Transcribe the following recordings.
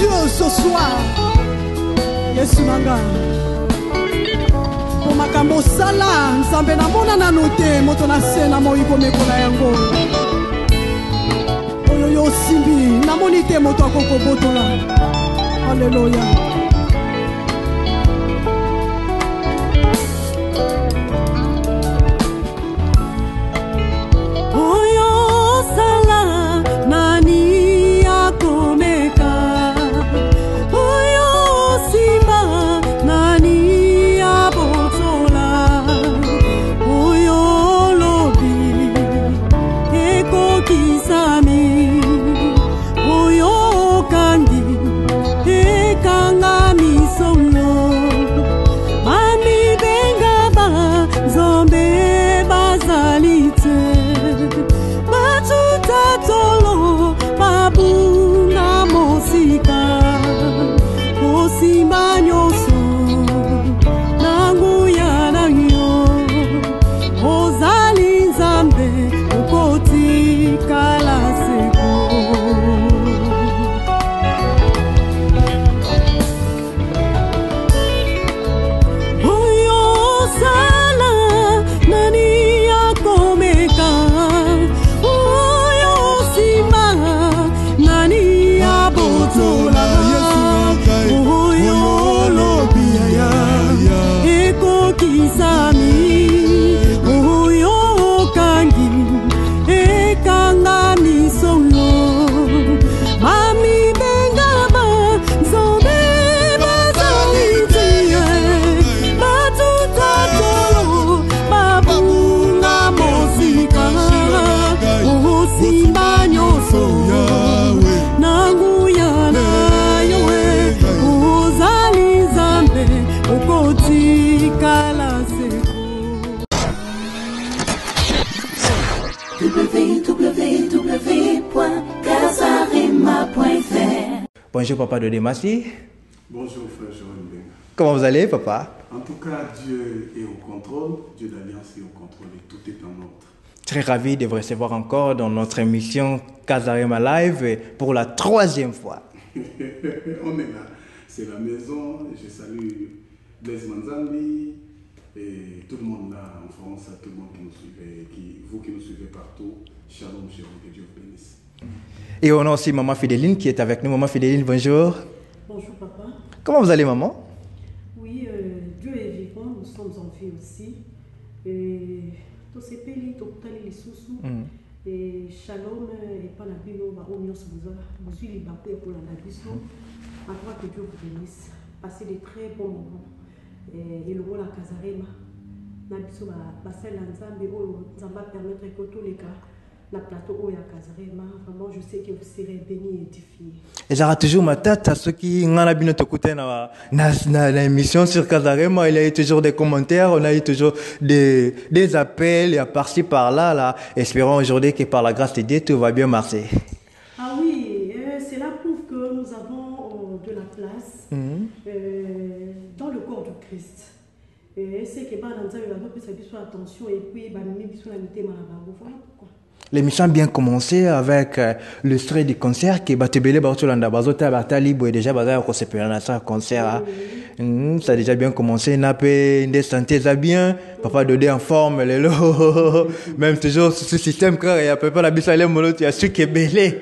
Dieu ce soir. Yesu nanga. Pour makambo sala, nzambe na mona na note, moto na sena mo iko mekola yango. Oyo yo simbi, na monite moto akoko botola. Alléluia. Bonjour papa de Demassi. Bonjour frère Joël Benga. Comment vous allez papa? En tout cas, Dieu est au contrôle, Dieu d'Alliance est au contrôle et tout est en ordre. Très ravi de vous recevoir encore dans notre émission Kazarema Live pour la 3e fois. On est là, c'est la maison. Je salue Blaise Manzambi et tout le monde là en France, tout le monde qui nous suit, vous qui nous suivez partout. Shalom, shalom, que Dieu vous bénisse. Et on a aussi maman Fidéline qui est avec nous. Maman Fidéline, bonjour. Bonjour papa. Comment vous allez maman? Oui, Dieu est vivant, nous sommes en vie aussi. Et tous ces pays, tous les sous et shalom et pas la Bible, on va vous les baptêmes pour la Bible. À toi que Dieu vous bénisse. Passez de très bons moments. Et le mot la Kazarema, la Bible va passer l'ensemble, ça va permettre que tous les cas. La plateau où il y a Kazarema, vraiment je sais que vous serez bénis et édifiés. Et j'aurai toujours ma tête à ceux qui n'ont pas bien écouté l'émission sur Kazarema. Il y a eu toujours des commentaires, on a eu toujours des appels, il y a par-ci par-là. Là. Espérons aujourd'hui que par la grâce de Dieu, tout va bien marcher. Ah oui, cela prouve que nous avons de la place dans le corps du Christ. Et c'est que dans le temps, attention et puis voilà pourquoi. L'émission a bien commencé avec le stray du concert qui est Batebele Bartolanda Bazota Bartalibo et déjà Bazar au concert. Ça a déjà bien commencé. Napé, des santé, ça bien. Papa Dodé en forme, les lots. Même toujours ce système, car il y a pas la bise à l'air, il y a ce qui est belé.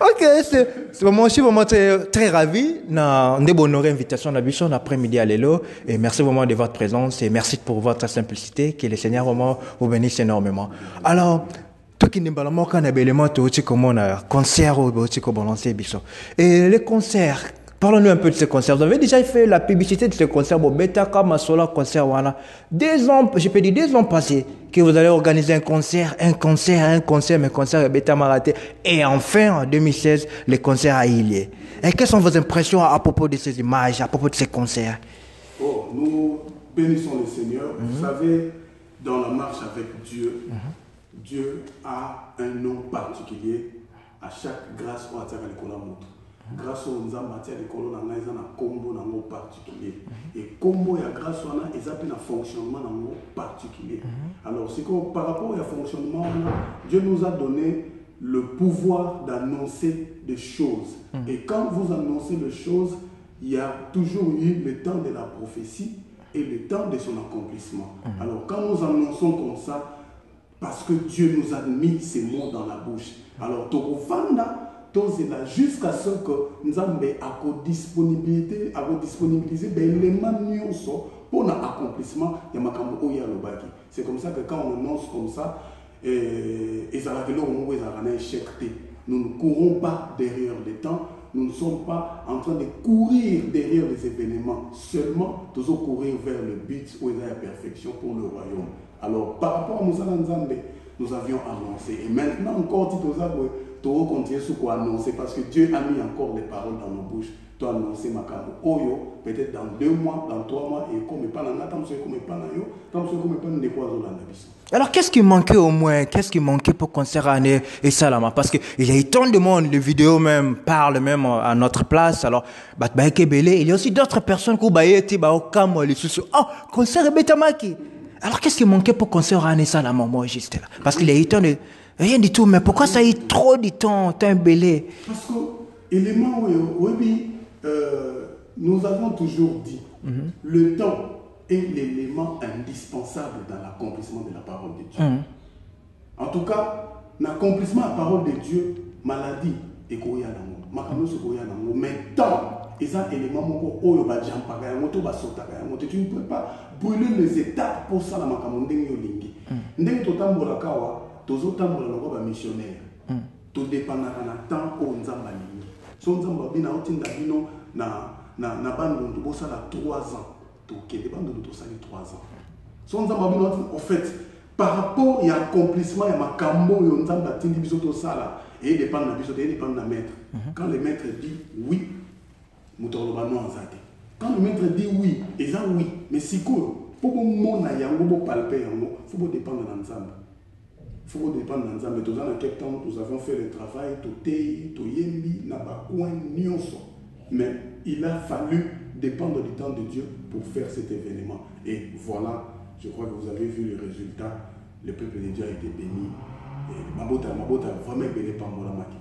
Ok, c'est vraiment, je suis vraiment très ravi. On a honoré l'invitation à la bichon l'après-midi à l'élo. Et merci vraiment de votre présence et merci pour votre simplicité. Que le Seigneur vraiment vous bénisse énormément. Alors, tout qui n'est pas là, moi, quand on a élément, tout comme on a concert ou tout comme on a bichon. Et les concerts, parlons-nous un peu de ces concerts. Vous avez déjà fait la publicité de ces concerts. Bon, Beta, Kamasola, concert, voilà. 2 ans, je peux dire 2 ans passés, que vous allez organiser un concert, mais concert Beta Maraté. Et enfin, en 2016, le concert a eu lieu. Et quelles sont vos impressions à propos de ces images, à propos de ces concerts? Oh, nous bénissons le Seigneur. Vous savez, dans la marche avec Dieu, Dieu a un nom particulier à chaque grâce qu'on a à l'école à montre. Grâce au Nzamba à l'école, on a un combo dans mot particulier. Et combo et grâce on a un fonctionnement dans mot particulier. Alors, c'est que par rapport au fonctionnement, Dieu nous a donné le pouvoir d'annoncer des choses. Et quand vous annoncez les choses, il y a toujours eu le temps de la prophétie et le temps de son accomplissement. Alors quand nous annonçons comme ça, parce que Dieu nous a mis ces mots dans la bouche. Alors, jusqu'à ce que nous avons disponibiliser des éléments pour l'accomplissement de Makambo Oyalobaki. C'est comme ça que quand on annonce comme ça, nous ne courons pas derrière les temps, nous ne sommes pas en train de courir derrière les événements, seulement nous allons courir vers le but où il y a la perfection pour le royaume. Alors, par rapport à Moussa Nzambe, nous avions annoncé. Et maintenant encore, tu dois continuer ce qu'on a annoncé parce que Dieu a mis encore des paroles dans nos bouches. Tu as annoncé Makambo Oyo, peut-être dans 2 mois, dans 3 mois, et comme pas dans alors, qu'est-ce qui manquait au moins? Qu'est-ce qui manquait pour concert Ané et Salama? Parce qu'il y a eu tant de monde, les vidéos même parlent même à notre place. Alors, il y a aussi d'autres personnes qui ont concert Betamaki. Alors, qu'est-ce qui manquait pour concert Ané Salama, moi, juste là? Parce qu'il y a eu tant de... Rien du tout, mais pourquoi ça a eu trop de temps, tant belé? Parce que, élément, nous avons toujours dit, le temps est l'élément indispensable dans l'accomplissement de la parole de Dieu. En tout cas, l'accomplissement de la parole de Dieu, maladie, et mais temps, c'est un élément tu ne peux pas brûler les étapes pour ça. Missionnaire. Tout dépend de temps où nous avons so nzamba bina otinda bino na bando ndobosa la 3 ans to kende bando to sali 3 ans so nzamba bino en fait par rapport à l'accomplissement ya makambo yo nzamba tindi biso to sala et dépend na biso et dépend na maître quand le maître dit oui mutolo ba non nzate quand le maître dit oui et ça oui mais siko pour mona yango bo palper yango faut bo dépendre na nzamba. Il faut dépendre de Nzambe. Dans quel temps nous avons fait le travail, mais il a fallu dépendre du temps de Dieu pour faire cet événement. Et voilà, je crois que vous avez vu le résultat. Le peuple de Dieu a été béni. Et Mabota vraiment béni par Molamaki.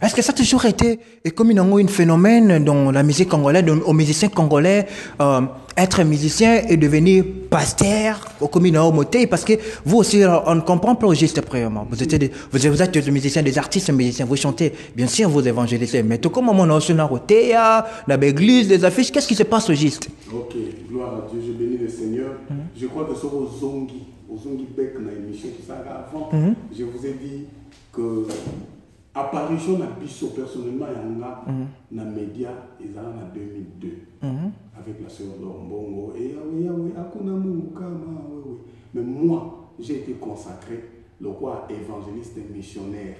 Est-ce que ça a toujours été comme un phénomène dans la musique congolaise, aux musiciens congolais, être musicien et devenir pasteur au communauté moté? Parce que vous aussi, on ne comprend pas juste premièrement. Vous êtes des musiciens, des artistes musiciens, vous chantez, bien sûr, vous évangélisez. Mais tout comme on a aussi dans l'église, des affiches, qu'est-ce qui se passe au juste? Ok, gloire à Dieu, je bénis le Seigneur. Je crois que sur aux Zongi Beck, dans l'émission, tout ça avant, je vous ai dit que apparition na biso personnellement yanga na média ezala na 2002 avec la sœur Lombongo et akuna mukama wewe mais moi j'ai été consacré le roi évangéliste et missionnaire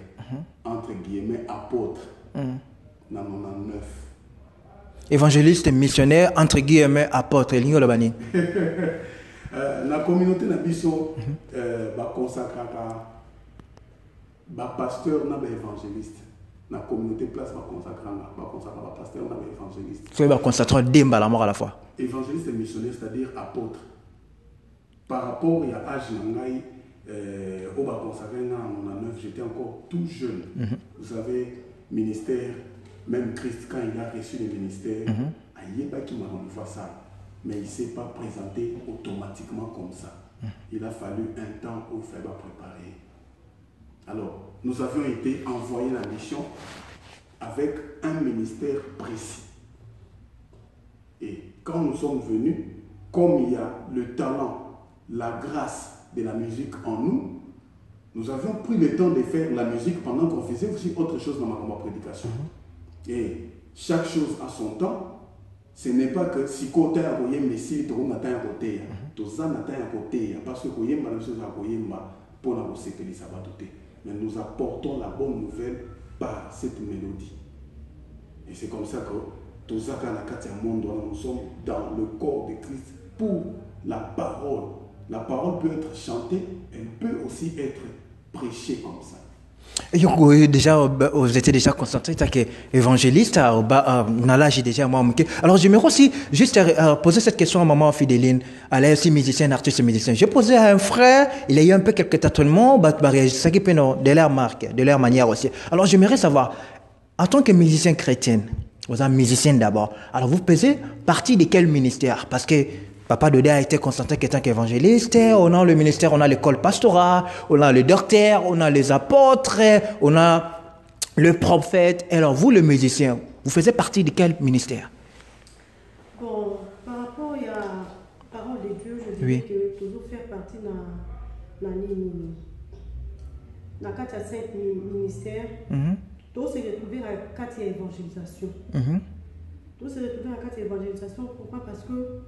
entre guillemets apôtre na 99 évangéliste et missionnaire entre guillemets apôtre lingo lobani la communauté na biso ba consacraka pasteur na évangéliste la communauté place va consacrer pasteur na évangéliste so va consacrer demba la mort à la fois évangéliste et missionnaire c'est-à-dire apôtre par rapport à âge nangai au va consacrer en 99 j'étais encore tout jeune vous savez ministère même Christ quand il a reçu le ministère ayeba qui m'a renvoyé ça mais il s'est pas présenté automatiquement comme ça il a fallu un temps où il fallait préparer. Alors, nous avions été envoyés à la mission avec un ministère précis. Et quand nous sommes venus, comme il y a le talent, la grâce de la musique en nous, nous avions pris le temps de faire la musique pendant qu'on faisait aussi autre chose dans ma prédication. Et chaque chose a son temps. Ce n'est pas que si côté à côté, mais si tu as un côté, tout ça n'a pas un côté, parce que tu as chose à côté pour la sécurité, ça va tout. Mais nous apportons la bonne nouvelle par cette mélodie. Et c'est comme ça que nous sommes dans le corps de Christ pour la parole. La parole peut être chantée, elle peut aussi être prêchée comme ça. Déjà, vous étiez déjà concentré, tant qu'évangéliste, j'ai déjà moi. Alors, j'aimerais aussi juste poser cette question à maman Fidéline. Elle est aussi musicienne, artiste musicien. J'ai posé à un frère, il a eu un peu quelques tâtonnements, ça qui peut de leur marque, de leur manière aussi. Alors, j'aimerais savoir, en tant que musicien chrétien, vous êtes musicien d'abord, alors vous faisiez partie de quel ministère? Parce que Papa Dodé a été constaté qu'étant qu'évangéliste, on a le ministère, on a l'école pastorale, on a le docteur, on a les apôtres, on a le prophète. Alors vous, le musicien, vous faisiez partie de quel ministère? Bon, par rapport à la parole de Dieu, je dirais que toujours faire partie de la 4 à 5 ministères, tout se retrouver à la 4 évangélisation. Tout se retrouver à la 4 évangélisation, pourquoi? Parce que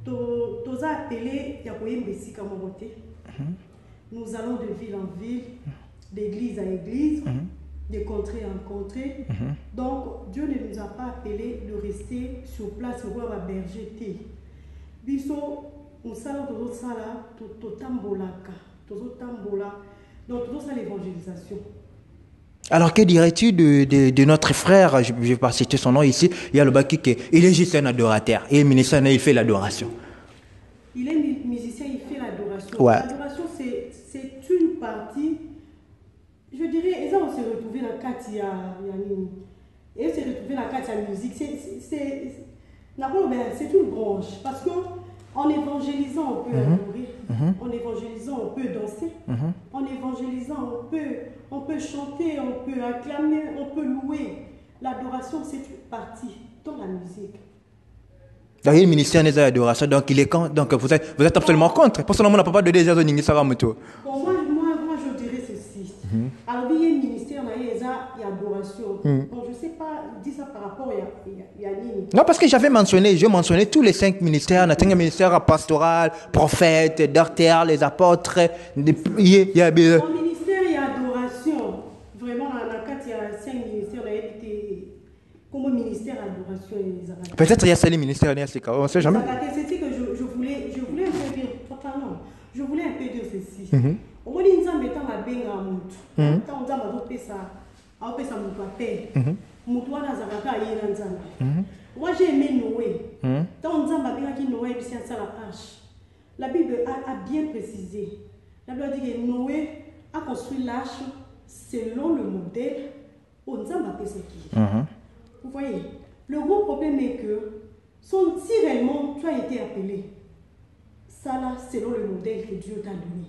tous appelés, il y a nous allons de ville en ville, d'église à église, de contrée en contrée. Donc, Dieu ne nous a pas appelés de rester sur place pour avoir berger. Biso, nous allons toujours ça là, tout tambolaka, toujours tambola. Donc, toujours ça l'évangélisation. Alors, que dirais-tu de notre frère, je ne vais pas citer son nom ici, il y a le Baki qui il est juste un adorateur. Il est musicien, il fait l'adoration. Il est musicien, il fait l'adoration. Ouais. L'adoration, c'est une partie, je dirais, et ça, on s'est retrouvé dans le cadre, et on s'est retrouvé dans le cadre de la musique. C'est une branche, parce qu'en évangélisant, on peut adorer, en évangélisant, on peut danser, en évangélisant, on peut chanter, on peut acclamer, on peut louer. L'adoration, c'est une partie dans la musique. Donc, le ministère des adorations, donc il est quand, donc vous êtes absolument contre. Personnellement, on n'a pas de désir de Ningi Saramoto. Bon, moi, je dirais ceci. Alors, il y a un ministère, il y a adoration. Bon, je ne sais pas, je dis ça par rapport à Nini. Non, parce que j'ai mentionné tous les 5 ministères. On a un ministère pastoral, prophète, docteur, les apôtres. Mon ministère, il y a adoration. Vraiment, dans le cadre, il y a 5 ministères, il y a été comme ministère adoration et les adorations. Peut-être il y a 5 ministères, on ne sait jamais. C'est ce que je voulais un peu dire. Totalement. Je voulais un peu dire ceci. Au moins, il y a un temps à bien à Moutou. Quand on a fait ça, on a fait ça Moutou à paix. Moutou a Zaraka et Yanzana. Moi, j'ai aimé Noé. Quand on a bien Noé, c'est ça la hache. La Bible a bien précisé. La Bible dit que Noé a construit l'arche selon le modèle où on a fait ce qui. Vous voyez, le gros problème est que si réellement tu as été appelé, ça là, selon le modèle que Dieu t'a donné.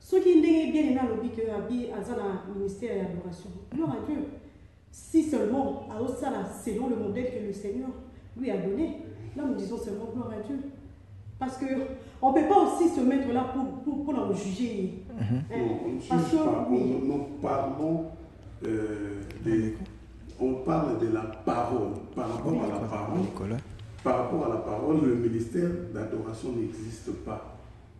Ce qui est bien dans le but que Abi a dans le ministère de l'adoration, gloire à Dieu. Si seulement, alors ça là, selon le modèle que le Seigneur lui a donné, là nous disons seulement gloire à Dieu. Parce qu'on ne peut pas aussi se mettre là pour nous juger. Parce que, nous parlons on parle de la parole. Par rapport à la parole, par rapport à la parole, le ministère d'adoration n'existe pas.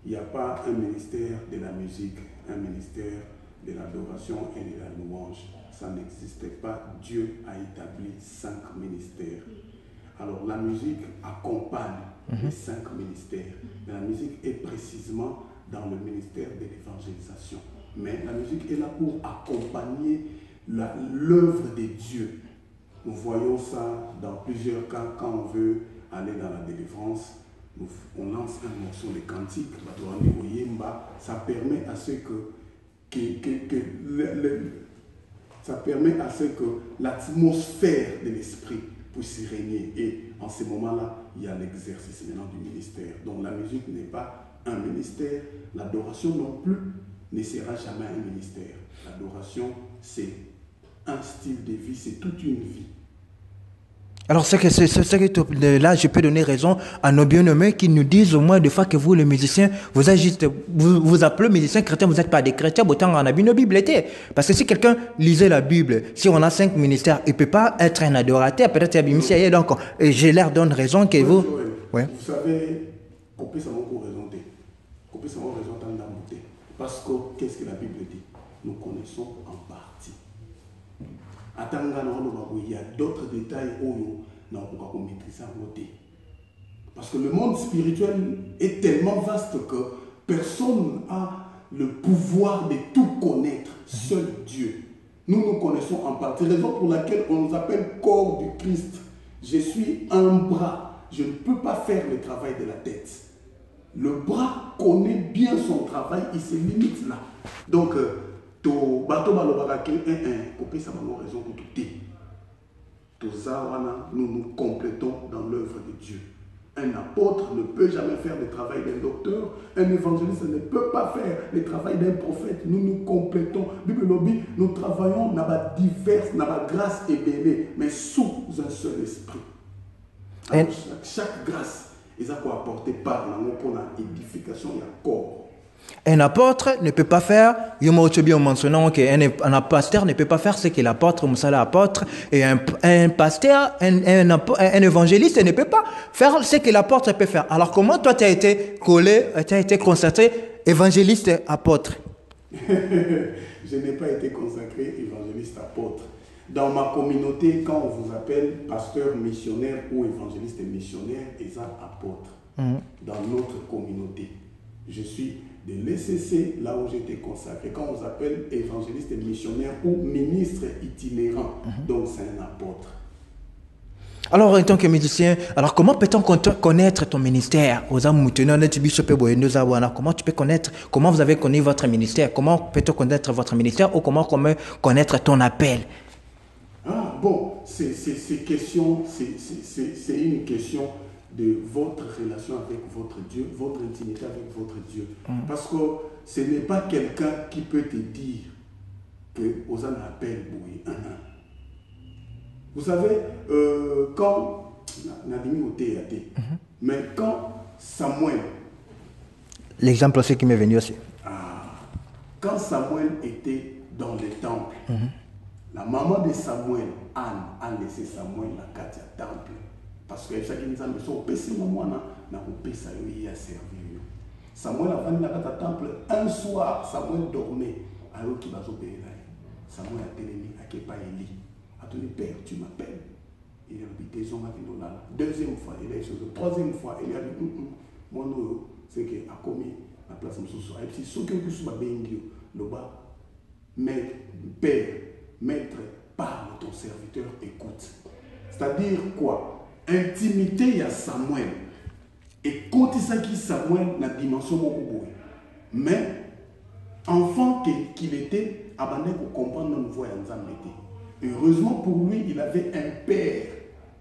Il n'y a pas un ministère de la musique, un ministère de l'adoration et de la louange. Ça n'existait pas. Dieu a établi 5 ministères. Alors la musique accompagne les 5 ministères. Mais la musique est précisément dans le ministère de l'évangélisation. Mais la musique est là pour accompagner l'œuvre de Dieu. Nous voyons ça dans plusieurs cas quand on veut aller dans la délivrance. On lance un morceau de cantique, ça permet à ce que l'atmosphère de l'esprit puisse y régner. Et en ce moment-là, il y a l'exercice maintenant du ministère. Donc la musique n'est pas un ministère, l'adoration non plus ne sera jamais un ministère. L'adoration, c'est un style de vie, c'est toute une vie. Alors, là, je peux donner raison à nos bien-aimés qui nous disent au moins des fois que vous, les musiciens, vous êtes juste, vous appelez musiciens chrétiens, vous n'êtes pas des chrétiens, autant on a vu nos Bibles était. Parce que si quelqu'un lisait la Bible, si on a 5 ministères, il ne peut pas être un adorateur, peut-être qu'il y a donc, je leur donne raison que vous. Ouais. Vous savez, qu'on peut savoir qu'on raison. Parce que, qu'est-ce que la Bible dit? Nous connaissons en partie. Il y a d'autres détails où nous pouvons maîtriser en côté. Parce que le monde spirituel est tellement vaste que personne n'a le pouvoir de tout connaître. Seul Nous nous connaissons en partie. Raison pour laquelle on nous appelle corps du Christ. Je suis un bras. Je ne peux pas faire le travail de la tête. Le bras connaît bien son travail, il se limite là. Donc, to bato balobaka kopé ça m'a raison pour tout est. Nous nous complétons dans l'œuvre de Dieu. Un apôtre ne peut jamais faire le travail d'un docteur. Un évangéliste ne peut pas faire le travail d'un prophète. Nous nous complétons. Bible lobby, nous travaillons dans la diverse, dans la grâce et belle, mais sous un seul esprit. Alors, chaque grâce, ils ont quoi apporter par l'édification et le corps. Un apôtre ne peut pas faire, en mentionnant qu'un pasteur ne peut pas faire ce que l'apôtre, Moussala apôtre, et un pasteur, un évangéliste ne peut pas faire ce que l'apôtre peut faire. Alors comment toi tu as été collé, tu as été consacré évangéliste apôtre? Je n'ai pas été consacré évangéliste apôtre. Dans ma communauté, quand on vous appelle pasteur missionnaire ou évangéliste missionnaire, ils sont apôtres. Dans notre communauté. Je suis de l'ECC, là où j'étais consacré. Quand on vous appelle évangéliste missionnaire ou ministre itinérant, donc c'est un apôtre. Alors, en tant que musicien, alors comment peut-on connaître ton ministère? Comment tu peux connaître, comment vous avez connu votre ministère? Comment peut-on connaître votre ministère ou comment connaître ton appel? Ah, bon, c'est une question de votre relation avec votre Dieu, votre intimité avec votre Dieu. Parce que ce n'est pas quelqu'un qui peut te dire que vous en appelle bouillie. Vous savez, quand mais quand Samuel, l'exemple aussi qui m'est venu aussi. Quand Samuel était dans le temple, la maman de Samuel, Anne, a laissé Samuel la carte du temple. Parce que chaque fois que nous PC maman na kopesa yo ya servir. Samuel a venu dans le temple un soir, Samuel dormait alors qu'il va s'opérer là. Samuel a télé à Kepa Eli. A tenu père, tu m'appelles. Il a dit des hommes avec nous là. Deuxième fois, il a dit troisième fois, il a dit mon nom c'est que a commis la place de Moussou. Et puis ce que vous avez dit le bas, maître, père, maître, parle ton serviteur, écoute. C'est-à-dire quoi? Intimité, il y a Samuel. Et quand il s'agit Samuel, la dimension beaucoup. Mais, enfant qu'il était, abandonné pour comprendre notre voix en Zambété. Heureusement pour lui, il avait un père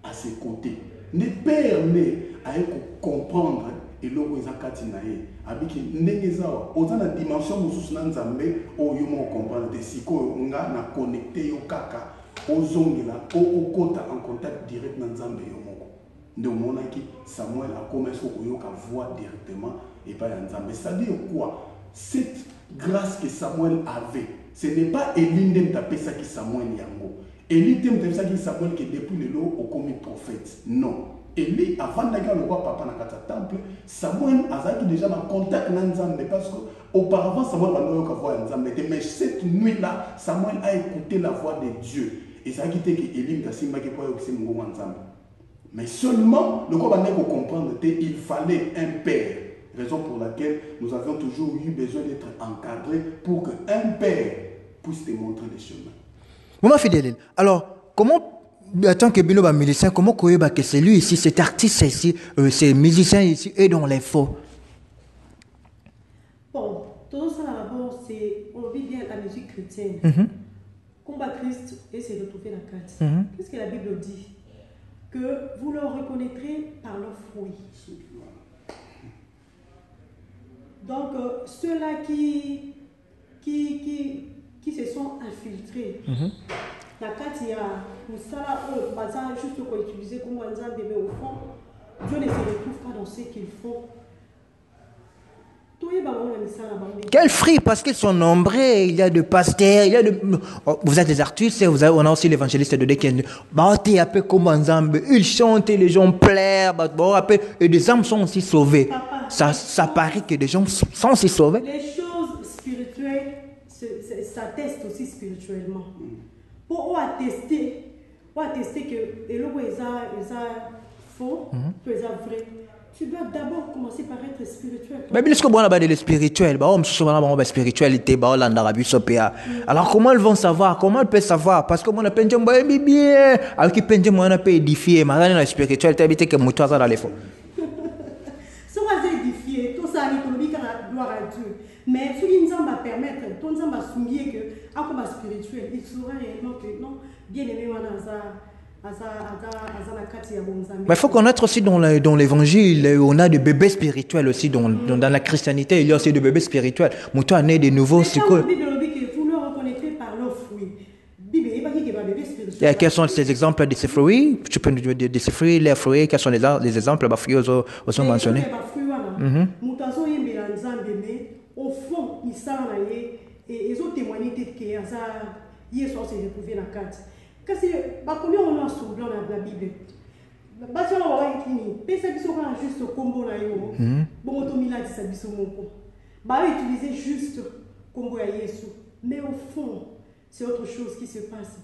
à ses côtés. Le père n'est à comprendre et l'eau est à Katinae. Avec Nengezawa, autant la dimension de Nzambé, au yomo comprendre des siko, on a connecté au kaka, au zongila, au kota en contact direct dans Nzambé. Donc, Samuel a commencé à voir directement et pas Nzambé. C'est-à-dire quoi? Cette grâce que Samuel avait, ce n'est pas Élie qui a ça qui Samuel Yango. Élie qui ça qui Samuel qui depuis le lot au commis prophète. Non. Élie, avant d'aller le roi papa dans le temple, Samuel a déjà en contact avec Nzambé parce qu'auparavant Samuel n'a pas voir Nzambé. Mais cette nuit-là, Samuel a écouté la voix de Dieu. Et ça a quitté que Élie n'a pas aussi Nzambé. Mais seulement, le corps pour comprendre, il fallait un père. Raison pour laquelle nous avions toujours eu besoin d'être encadrés pour qu'un père puisse te montrer les chemins. Maman fidèle, alors, comment, en tant que Bino musicien, comment que c'est lui ici, cet artiste ici, ces musiciens ici, et dans les faux? Bon, tout ça d'abord, c'est, on vit bien la musique chrétienne. Combat Christ et c'est retrouver la carte. Qu'est-ce que la Bible dit? Que vous le reconnaîtrez par leurs fruits. Donc, ceux-là qui se sont infiltrés, la carte, il y a pour ça, juste pour utiliser comme un bébé au fond, Dieu ne se retrouve pas dans ce qu'ils font. Quel fruit, parce qu'ils sont nombreux, il y a de pasteurs, il y a de... Vous êtes des artistes, on a aussi l'évangéliste de Deken. Un peu comme ensemble, ils chantent, les gens pleurent, et des âmes sont aussi sauvées. Ça paraît que des gens sont aussi sauvés. Les choses spirituelles, ça teste aussi spirituellement. Pour attester que les gens sont faux, que les gens vrai. Tu dois d'abord commencer par être spirituel. Mais bien sûr, on a des spirituels, bah on souvent la spiritualité, bah on a l'Arabie Sopéa. Alors comment ils vont savoir? Comment ils peuvent savoir? Parce que mon appel de moi bien, avec qui peine moi on a pas édifié, mais la spiritualité habité que moi dans les fonds. Ce qu'on va édifier, tout ça l'économie la gloire à Dieu. Mais ce qui nous va permettre, tout nous va souligner que en comme spirituel, il saura réellement que non, bien aimé on a ça. Mais il faut connaître aussi dans l'évangile, on a des bébés spirituels aussi. Dans la christianité, il y a aussi des bébés spirituels. Mouton a né de nouveaux. C'est quoi? Vous le reconnaîtrez par leurs fruits. Et quels sont ces exemples de ces fruits? Tu peux nous dire de ces fruits, les fruits, quels sont les exemples de fruits aussi mentionnés? Au fond, ils ont témoigné que ça y est sorti de trouver la carte. Parce que combien on a sur dans la Bible. Parce que on va écrire, penser que ça juste combo là yo. Bon on mila dit ça biso moko. Bah utiliser juste combo à Yesu, mais au fond, c'est autre chose qui se passe.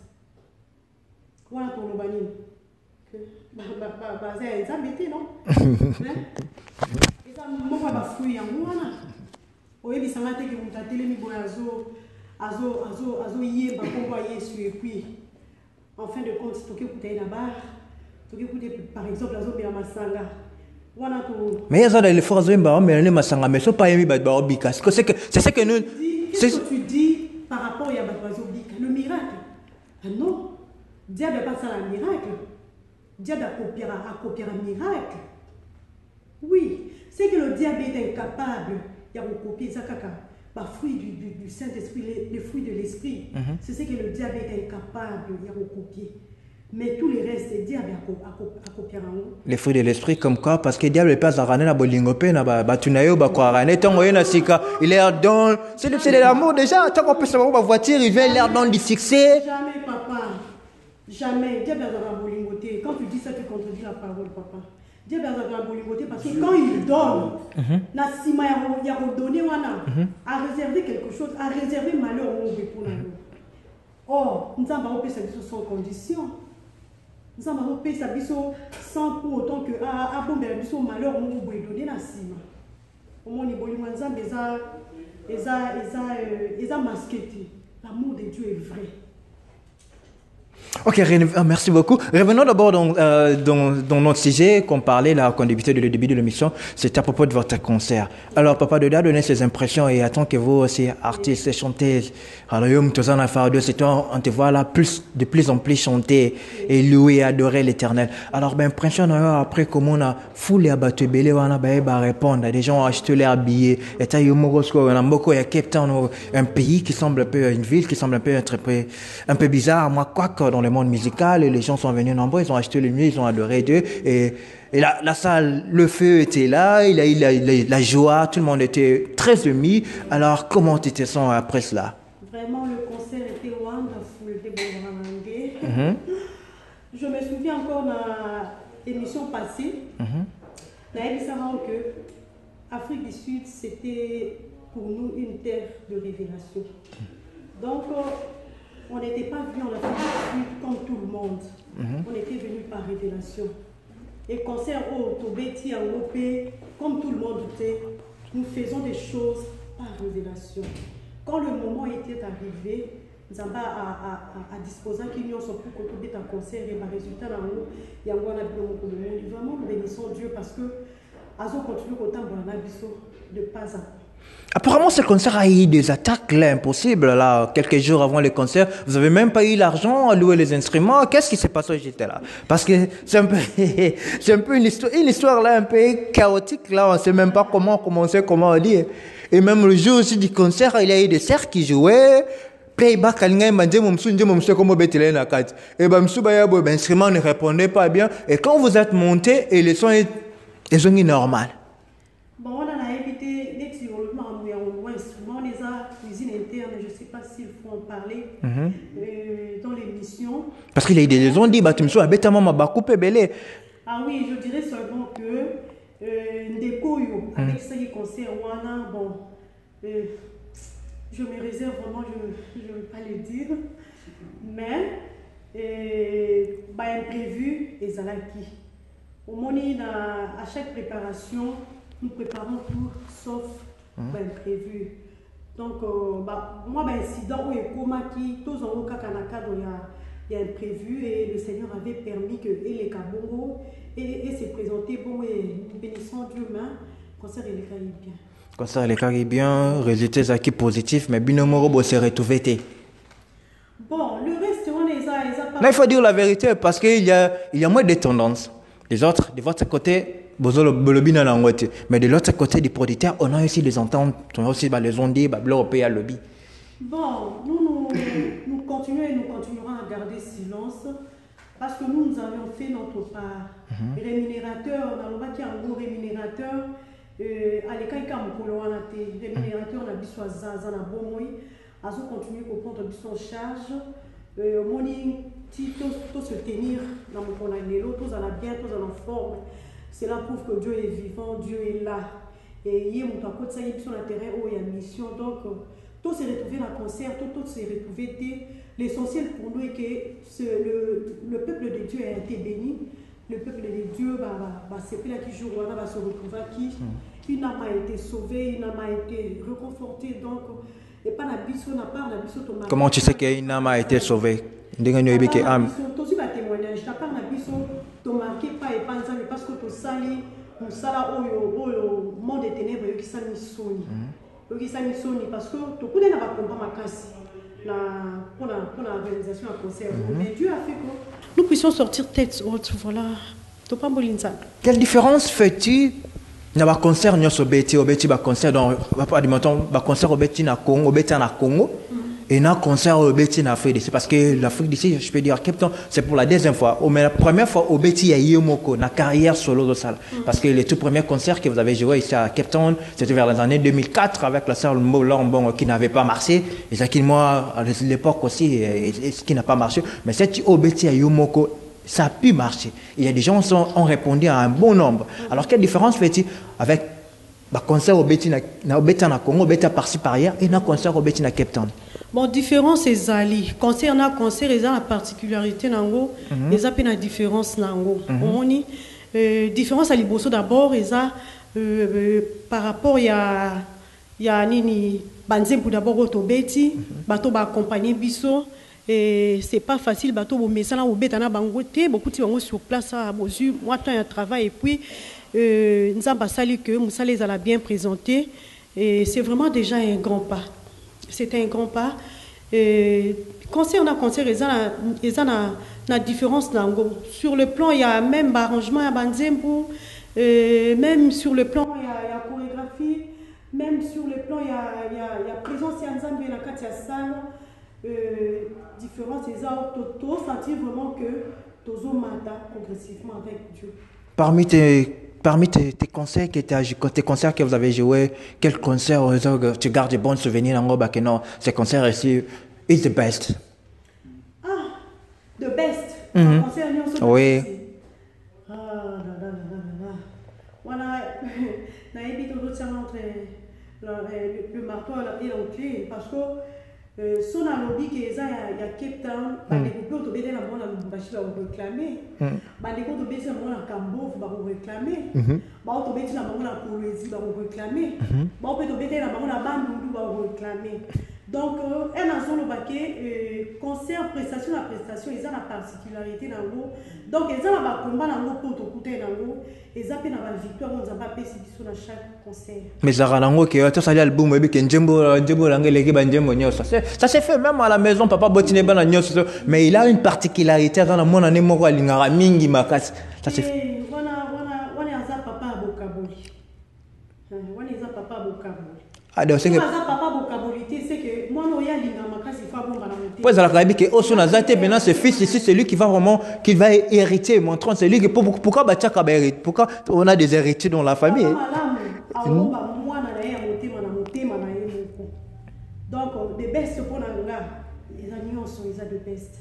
Voilà pour le bani. Bah ça embêté non? Et ça mon pas fruit en voilà. Oui, mais ça m'a été que mon télé mi boyazo azo yé ba combo à Yesu et puis en fin de compte, tu peux écouter là-bas, tu peux écouter par exemple la zone de la Masanga. Mais il y a des fois mais les Masanga, mais ce n'est pas aimé par Bika. C'est ce que nous. Qu'est-ce que tu dis par rapport à Bika? Le miracle. Ah non, Dieu n'a pas ça un miracle. Dieu a copié un miracle. Oui, c'est que le diable est incapable de copier ça. Fruit du Saint-Esprit, les fruits de l'Esprit. C'est ce que le diable est incapable de recopier. Mais tous les restes, le diable a copié en haut. Les fruits de l'Esprit, comme quoi? Parce que le diable n'est pas à na bolingopé, na batunayo, il est dans. C'est de l'amour déjà. Tant qu'on peut savoir ma voiture, il vient l'air dans du succès. Jamais, papa. Jamais. Le diable a bolingoté. Quand tu dis ça, tu contredis la parole, papa. Dieu a bolingoté parce que quand il donne, Nassima il a redonné a réservé quelque chose, a réservé malheur au pour nous. Or, nous avons fait ça sans condition. Nous avons fait ça sans pour autant que à bon malheur au donner Nassima. Au moins, ils ont masqué. L'amour de Dieu est vrai. Ok, merci beaucoup. Revenons d'abord dans notre sujet qu'on parlait là, qu'on débutait le début de l'émission. C'était à propos de votre concert. Alors, Papa Dodo a donné ses impressions et attend que vous aussi, artistes et chanteuses, on te voit là de plus en plus chanter et louer et adorer l'Éternel. Alors, impression après comment on a foulé à battre belé, on a répondre. Des gens ont acheté leurs billets. Et t'as eu on a beaucoup à Cape Town, un pays qui semble un peu, une ville qui semble un peu bizarre. Moi, quoi que dans le monde musical, et les gens sont venus nombreux, ils ont acheté le mieux, ils ont adoré Dieu. Et la salle, le feu était là, il a eu la joie, tout le monde était très ému. Alors, comment tu te sens après cela? Vraiment, le concert était wonderful, était bon. Je me souviens encore de l'émission passée. Là, il s'avère que Afrique du Sud, c'était pour nous une terre de révélation. Donc, on n'était pas venu en Afrique du Sud comme tout le monde. On était venu par révélation. Et concert au Tobeti, à Opé, comme tout le monde sait, nous faisons des choses par révélation. Quand le moment était arrivé, nous avons à disposer qu'il y a pour que un concert et un résultat dans nous, il y a un monde. Vraiment, nous bénissons Dieu parce que Azo continue autant de pas à pas. Apparemment, ce concert a eu des attaques là, impossibles. Là, quelques jours avant le concert, vous n'avez même pas eu l'argent à louer les instruments. Qu'est-ce qui s'est passé? J'étais là. Parce que c'est un peu une histoire là, un peu chaotique. Là, on ne sait même pas comment commencer, comment dire. Et même le jour aussi du concert, il y a eu des cerfs qui jouaient. Playback, et l'instrument ne répondait pas bien. Et quand vous êtes monté, et le son est normal. Bon, on a évité l'ex-développement en instrument, les arts, cuisine interne, je ne sais pas s'il faut en parler dans l'émission. Parce qu'il y a des gens qui disent, ah oui, je dirais seulement que Ndekoyo, avec ce qui concerne Wana, bon, je me réserve vraiment, je ne veux pas le dire, mais imprévu et Zalaki. Au moment à chaque préparation, nous préparons tout sauf imprévu. Donc, moi, incident où il tous en cas il y a imprévu et le Seigneur avait permis que les Kabongo et se présenter bon et nous bénissons Dieu main concert les Caribéens. Concert les Caribéens, résultats acquis positifs, mais binomoro s'est retrouvé. Bon, le reste on les a pas. Là, il faut dire la vérité parce qu'il y a moins de tendances. Les autres, de votre côté, mais de l'autre côté du producteur, on a aussi des ententes, on a aussi les ondits, le lobby. Bon, nous continuons et nous continuerons à garder silence parce que nous avions fait notre part. Rémunérateur, on a le un gros rémunérateur, à l'école, rémunérateur, on a besoin de bon moyen, à continuer à prendre son charge. Tout se tenir dans mon conagnélo, tous en bien, tous en forme. Cela prouve que Dieu est vivant, Dieu est là. Et il y a un côté ça y est sur le terrain où il y a une mission. Donc, tout s'est retrouvé dans le concert, tout s'est retrouvé. L'essentiel pour nous est que le peuple de Dieu a été béni. Le peuple de Dieu c'est là qui joue, va se retrouver qui. Une âme a été sauvée, une âme a été reconfortée. Donc, et pas la biso n'a pas la biso. Comment tu sais qu'une âme a été sauvée? Tous les témoignages, n'a pas la biso, tu marqué pas et pas ensemble parce que tu sali, tu sala au monde des ténèbres qui s'est mis soni. Qui s'est mis soni parce que tu connais pas comprendre ma casse pour la réalisation à concert. Mais Dieu a fait que nous puissions sortir tête haute, voilà. Tu pas bolinza. Quelle différence fais-tu? Il y a un concert, il y a un concert dans le concert au Congo, et un concert au Béti en Afrique. C'est parce que l'Afrique d'ici, je peux dire, c'est pour la deuxième fois. Mais la première fois au Béti, il y a eu une carrière solo de salle. Parce que les tout premiers concerts que vous avez joués ici à Cape Town, c'était vers les années 2004 avec la salle Mbolo qui n'avait pas marché. Et ça qui, moi, à l'époque aussi, ce qui n'a pas marché. Mais cette au Béti à Yomoko, ça a pu marcher. Il y a des gens qui ont répondu à un bon nombre. Alors, quelle différence fait-il avec le concert au Béti na Congo, Béti par-ci par-ailleurs, et un concert au Béti na Cape Town? Bon, différence c'est Zali. Concert, ils ont la particularité, ils ont la différence. Différence à Liboso d'abord, par rapport, il y a Nini Banzem pour d'abord au Béti, bateau va accompagner Bisso. Et c'est pas facile, bateau, mais ça là, au Bétana Bangote, beaucoup de gens sur place à Bosu, moi, tant un travail, et puis, nous avons sali que Moussa les a bien présenté, et c'est vraiment déjà un grand pas. C'était un grand pas. Concert, ils ont la différence. Sur le plan, il y a même arrangement à Banzembo, même sur le plan, il y a chorégraphie, même sur le plan, il y a présence à Nzambe et la Katia Salle. Différence, ils ont senti vraiment que Tozo Mata progressivement avec Dieu. Parmi tes concerts tes concerts que vous avez joués, quel concert tu gardes de bons souvenirs dans non, ces concerts ici, is the best? Ah, the best. Concert, oui. Voilà, le marteau et l'enclume parce que son lobby qui est à Cape Town, les groupes de BD va réclamer. Les groupes de BD va Cambo va réclamer. Les groupes de BD va Poésie va réclamer. Les groupes de BD va Bandundu va réclamer. Donc, un ensemble de concert, prestation à prestation, ils ont la particularité dans l'eau. Donc, ils ont un combat dans l'eau pour te coûter dans l'eau. Ils ont la victoire, on n'a pas payé sur chaque concert. Mais ça rend l'ango que tu as l'album, et que ça s'est fait même à la maison, papa Botine Ban, mais il a une particularité dans le monde, on est mort à l'ingara mingi makas. Ça s'est fait. On est à papa à Bokaboli. On est à papa à Bokaboli. Ah, donc c'est que. Ouais, ça l'a dit que au son azate maintenant ce fils ici c'est lui qui va vraiment hériter montrant c'est lui qui pourquoi pourquoi on a des héritiers dans la famille. Donc les best pour les amis sont les best.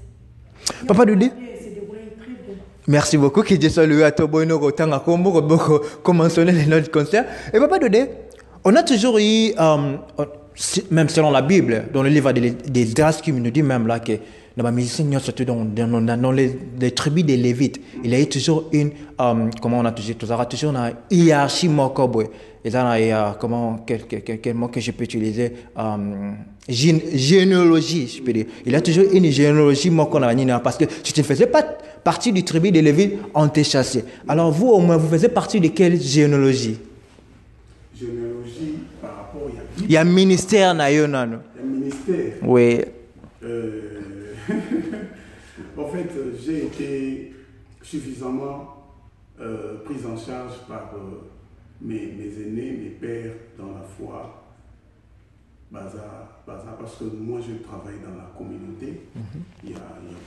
Papa Doudé. Merci beaucoup qui dit salut à toi Boino Rotanga Kombo comme mentionné les notes concert et Papa Doudé. On a toujours eu, même selon la Bible, dans le livre des Esdras, qui nous dit même là que dans ma musicien, surtout dans les tribus des Lévites, il y a eu toujours une, comment on a toujours une hiérarchie mokoboy. Et ça, il y a, quel mot que je peux utiliser, généalogie, je peux dire. Il y a toujours une généalogie mokoboy, parce que si tu ne faisais pas partie du tribu des Lévites, on t'est chassé. Alors vous, au moins, vous faisiez partie de quelle généalogie? Généalogie par rapport, il y a un ministère, il y a un ministère. Oui. En fait, j'ai été suffisamment pris en charge par mes aînés, mes pères dans la foi, parce que moi je travaille dans la communauté. Il y a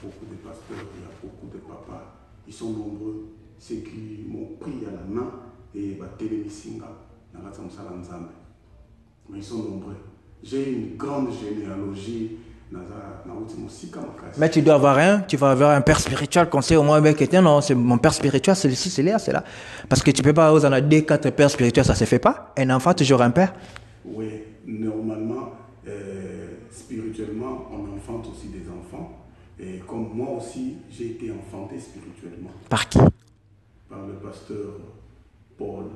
beaucoup de pasteurs, il y a beaucoup de papas. Ils sont nombreux. Ceux qui m'ont pris à la main et télémisinga. Mais ils sont nombreux. J'ai une grande généalogie. Mais tu dois avoir tu vas avoir un père spirituel qu'on sait au moins non, c'est mon père spirituel, c'est ici, c'est là, c'est là. Parce que tu peux pas, vous en avez 2-4 pères spirituels, ça se fait pas. Un enfant, toujours un père. Oui, normalement, spirituellement, on enfante aussi des enfants. Et comme moi aussi, j'ai été enfanté spirituellement. Par qui? Par le pasteur Paul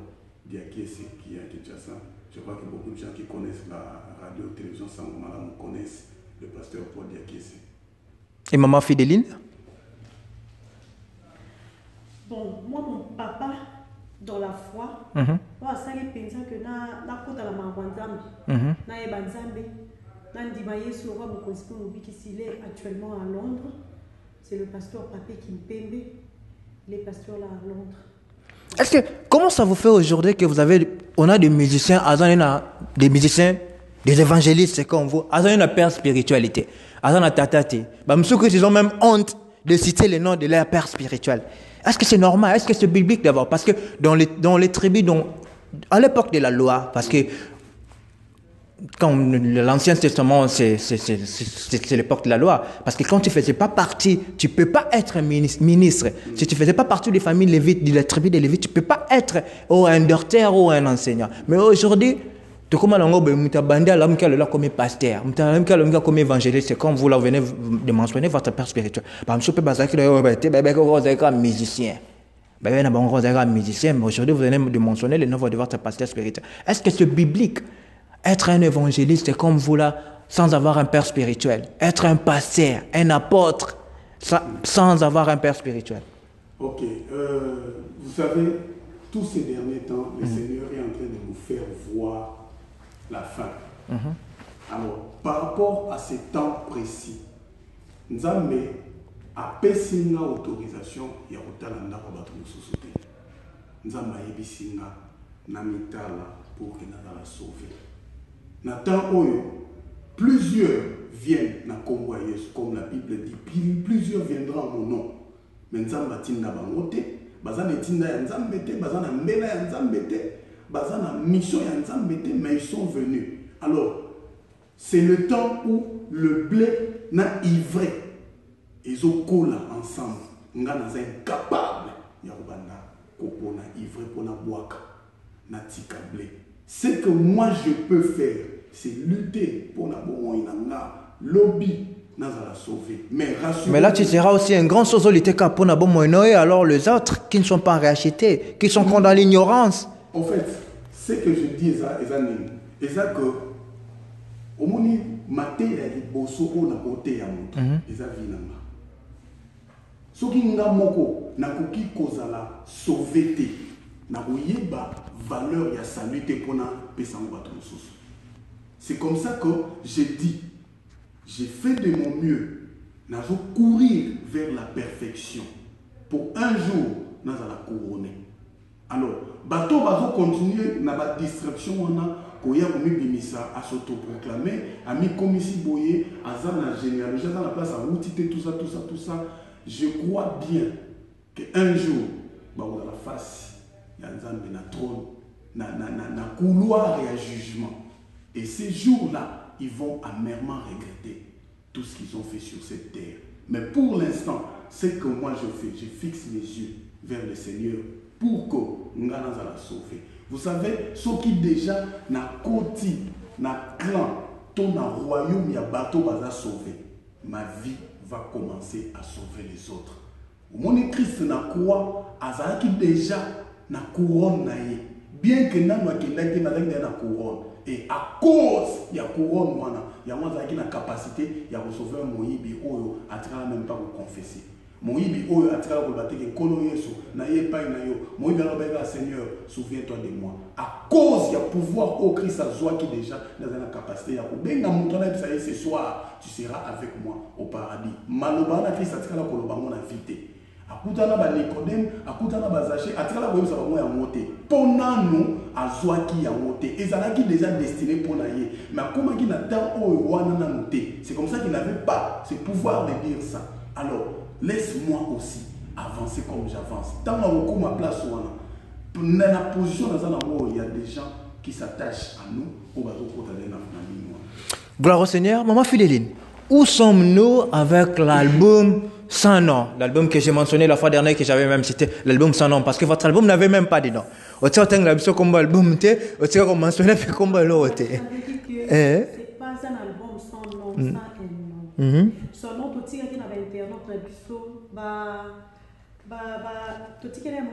Diakiese qui est à Kinshasa. Je crois que beaucoup de gens qui connaissent la radio-télévision Sangomala me connaissent. Le pasteur Paul Diakiese. Et maman Fidéline? Bon, moi, mon papa, dans la foi, ça les pensait que na kota la mangwanzambe, na ebanzambe, na ndimaye sur roi Mokonzipo Mobutu s'il est actuellement à Londres. C'est le pasteur Papé Kimpembe, les pasteurs là à Londres. Est-ce que comment ça vous fait aujourd'hui que on a des musiciens, des musiciens, des évangélistes, c'est comme vous, ils ont une père spiritualité. Ils ont tatati. Ils ont même honte de citer les noms de leur père spirituel. Est-ce que c'est normal? Est-ce que c'est biblique d'abord? Parce que dans les tribus, à l'époque de la loi, parce que quand l'Ancien Testament, c'est l'époque de la loi. Parce que quand tu ne faisais pas partie, tu ne peux pas être ministre. Si tu ne faisais pas partie des familles lévites, de la tribu des Lévites, tu ne peux pas être un docteur ou un enseignant. Mais aujourd'hui, tu comme comme pasteur, comme évangéliste, c'est comme vous là venez de mentionner votre père spirituel. Par exemple, musicien. Mais aujourd'hui, vous venez de mentionner le nom de votre pasteur spirituel. Est-ce que c'est biblique? Être un évangéliste comme vous là, sans avoir un père spirituel. Être un pasteur, un apôtre, sans avoir un père spirituel. Ok. Vous savez, tous ces derniers temps, le Seigneur est en train de nous faire voir la fin. Alors, par rapport à ces temps précis, Nzambe a passé une autorisation ya kotalanda kwa bato mosusu te. Nzambe ayebisinga na mitala pour que nazala sauver. Na temps oyo, plusieurs viennent na kombo ya Yesu, comme la Bible dit, plusieurs viendront en mon nom. Mais Nzambe atinda bango te, bazana etinda ya Nzambe te, bazana mbela ya Nzambe te, bazana mission ya Nzambe te, mais ils sont venus. Alors, c'est le temps où le blé n'a ivré. Ils ont collé ensemble. Nga naza incapable ya kubanda kopona ivré pona boaka na tika blé. Ce que moi je peux faire, c'est lutter pour la bonne lobby nazala sauver. Mais là tu seras aussi un grand sozolité pour la bonne et alors les autres qui ne sont pas rachetés, qui sont dans l'ignorance. En fait, ce que je dis c'est que au moni maté ya liboso na côté ya moto eza vinanga. Soki nga moko na koki kozala sauver te na koyeba valeur ya salut te pona pesango bato mosusu. C'est comme ça que j'ai dit, j'ai fait de mon mieux, n'a courir vers la perfection pour un jour nous allons couronner. Alors, bateau va continuer na ba distraction on a koya komi bimisa à s'autoproclamer, a mis comme ici boyer, à la généalogie, dans la place à outiter tout ça. Je crois bien qu'un jour, bah on a la face, il y a un trône, na couloir et un jugement. Et ces jours-là, ils vont amèrement regretter tout ce qu'ils ont fait sur cette terre. Mais pour l'instant, ce que moi je fais, je fixe mes yeux vers le Seigneur pour que nous allons la sauver. Vous savez, ceux qui déjà na côté, na clan, ton royaume, il y a bateau qui va sauver. ma vie va commencer à sauver les autres. Mon Christ n'a quoi, Azaki déjà na couronne naïe. Bien que n'a pas na couronne. Et à cause de la couronne, il y a une capacité de sauver mon ibi oyo à travers même pas vous confesser. Mon ibi oyo à travers vous battre que kono yesu na ye pas na yo. Mon ibi na Seigneur, souviens-toi de moi. À cause du pouvoir au Christ à joie qui déjà dans la capacité à benga mutona bisa ce soir, tu seras avec moi au paradis. Maloba na Christ à travers koloba mon invité. Akutana ba Nicodème, akutana ba Zaché, atikala boyo sa bango ya moté. Pona nous azwaki ya moté. Ezalaki déjà destiné pour naie. Mais comment qui n'attend oyo wana na moté. C'est comme ça qu'il n'avait pas ce pouvoir de dire ça. Alors, laisse-moi aussi avancer comme j'avance. Tant que ma place wana. Dans la position dans la mort, il y a des gens qui s'attachent à nous au bateau pour aller dans la ligne. Gloire au Seigneur. Maman Fidéline, où sommes-nous avec l'album Sans nom, l'album que j'ai mentionné la fois dernière, que j'avais même cité, l'album Sans nom, parce que votre album n'avait même pas de nom. Au tiers de l'album comme album, au tiers comme mentionné, fait comme l'autre. C'est pas un album sans nom, sans un nom. Son nom, tout ce qui est internet, tout ce qui est un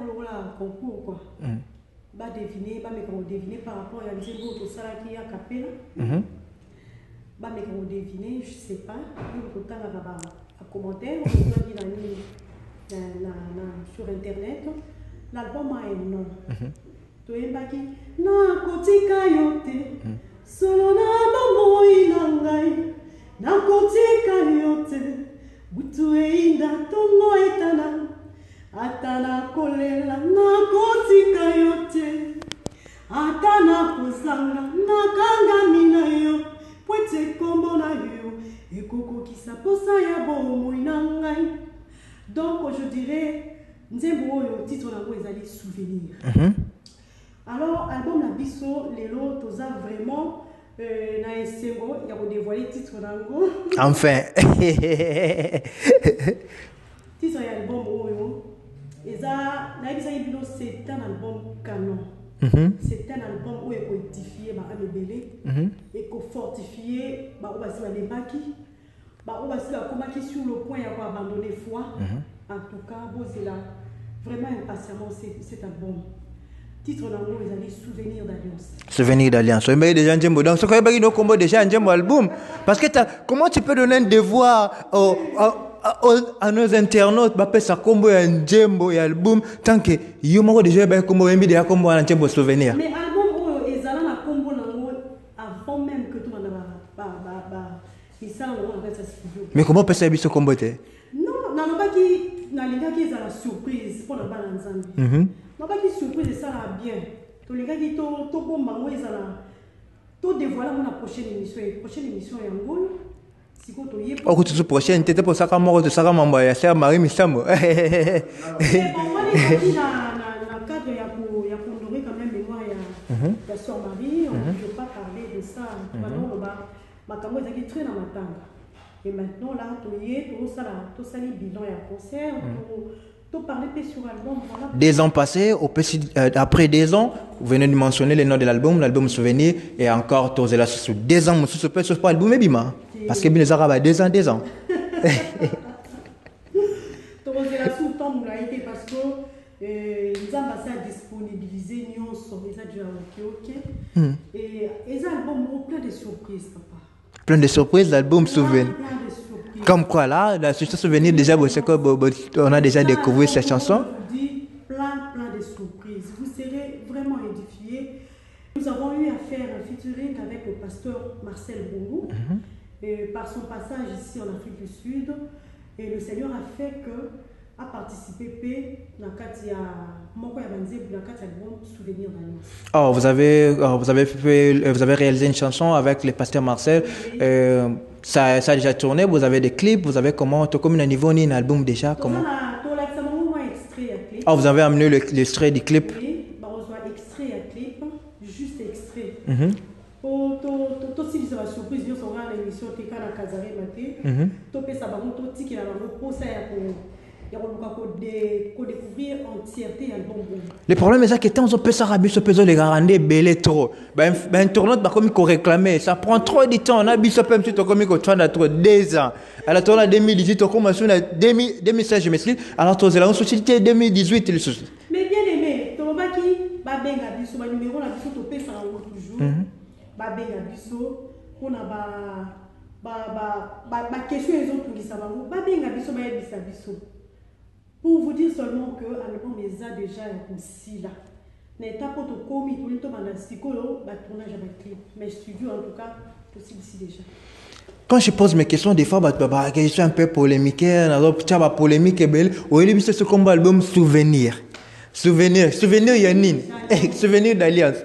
concours, quoi. Deviner, deviner par rapport à tout ça qui est à Capella. Mais quand vous devinez, je ne sais pas, un commentaire, sur internet, l'album a un nom. Tu es baki, na kotika yote, solo na mamoi nangai, na kotika yote, butu einda tongo etana, atana kolela, na kotika yote, atana kozanga, na kanga mina yo. Donc je dirais, le titre de souvenir. Alors, album la biso, les lots, vraiment, na esengo, il y a dévoilé le titre d'ango. Enfin. Titre de l'album, c'est un album canon. C'est un album où il faut édifier ma bébé et faut fortifier ma sur le point d'abandonner foi. En tout cas, c'est là vraiment impatiemment cet album. Titre d'ango, ils allaient Souvenir d'Alliance. Souvenir d'Alliance. Mais déjà un donc ce qu'on a combo déjà un album parce que comment tu peux donner un devoir à nos internautes bah ça combo un djembo et album tant que yo déjà ba combo mbi déjà combo un djembo souvenir. Mais album ezala na combo nango avant même que tout le monde ça on va ça studio. Mais comment peut ça biso combo te? Non, na ba ki na linga ki ezala surprise pour na bana nzambi. Na ba ki surprise ça la bien. To linga ki to bomba ngo ezala to dévoiler mon prochaine émission ya ngolo. Oh, que tu te prochaine, tu étais pour ça comme moi, tu sais comment moi, il y a Marie Missambo. Mais on va dire qu'il y a un cadre, il y a pour honorer quand même mémoire, il y a Sœur Marie, on ne peut pas parler de ça. Maintenant, ma caméra est très dans ma table. Et maintenant, là, tout ça, les bilans, il y a un concert, tout parler sur l'album. Des ans passés, après 2 ans, vous venez de mentionner le nom de l'album Souvenir, et encore, tu as là sur 2 ans, je ne peux pas l'album, mais parce que les Arabes 2 ans. Tu as là sous le temps, parce que ils ont passé à disponibiliser, ils ont déjà ok. Et les albums ont plein de surprises, papa. Plein de surprises, l'album Souvenir. Comme quoi là, la chanson Souvenir, déjà, on a déjà découvert cette chanson. Je vous dis, plein de surprises. Vous serez vraiment édifiés. Nous avons eu à faire un featuring avec le pasteur Marcel Bongo. Par son passage ici en Afrique du Sud, et le Seigneur a fait que a participé dans le Souvenir d'Alliance. Oh, vous avez réalisé une chanson avec le pasteur Marcel. Ça a déjà tourné. Vous avez des clips. Vous avez comment comme un niveau ni un album déjà comment? Oh, vous avez amené l'extrait du clip. Oui, on a extrait à clip, juste extrait. Si vous avez surprise, vous aurez l'émission TK la Kazare Maté. Topé ça va monter qui la pour ça découvrir entièreté l'album. Le problème est que tant on peut s'arraber, on peut les garantir belé trop. Ben tournante comme qu'on réclamait, ça prend trop de temps. On a bis peu petit comme qu'on tourne à trop 2 ans. Alors tourne en 2018, on commence en 2016 je me suis. Alors tu as société 2018 les soucis. Mais bien aimé, tu vas qui ba benga biso ba numéro la biso to pesa toujours. Ba benga biso on a ba question les autres qui savent ba benga biso ba yebisa biso. Pour vous dire seulement que l'album est déjà aussi là. N'état pas tout commis tout le temps dans psycholo, bah tournage avec clip. Mais studio en tout cas possible ici déjà. Quand je pose mes questions, des fois, je suis un peu polémique. Alors, tu as polémique belle. Ou il y a ce combat album Souvenir. Souvenir, il y a une souvenir d'alliance.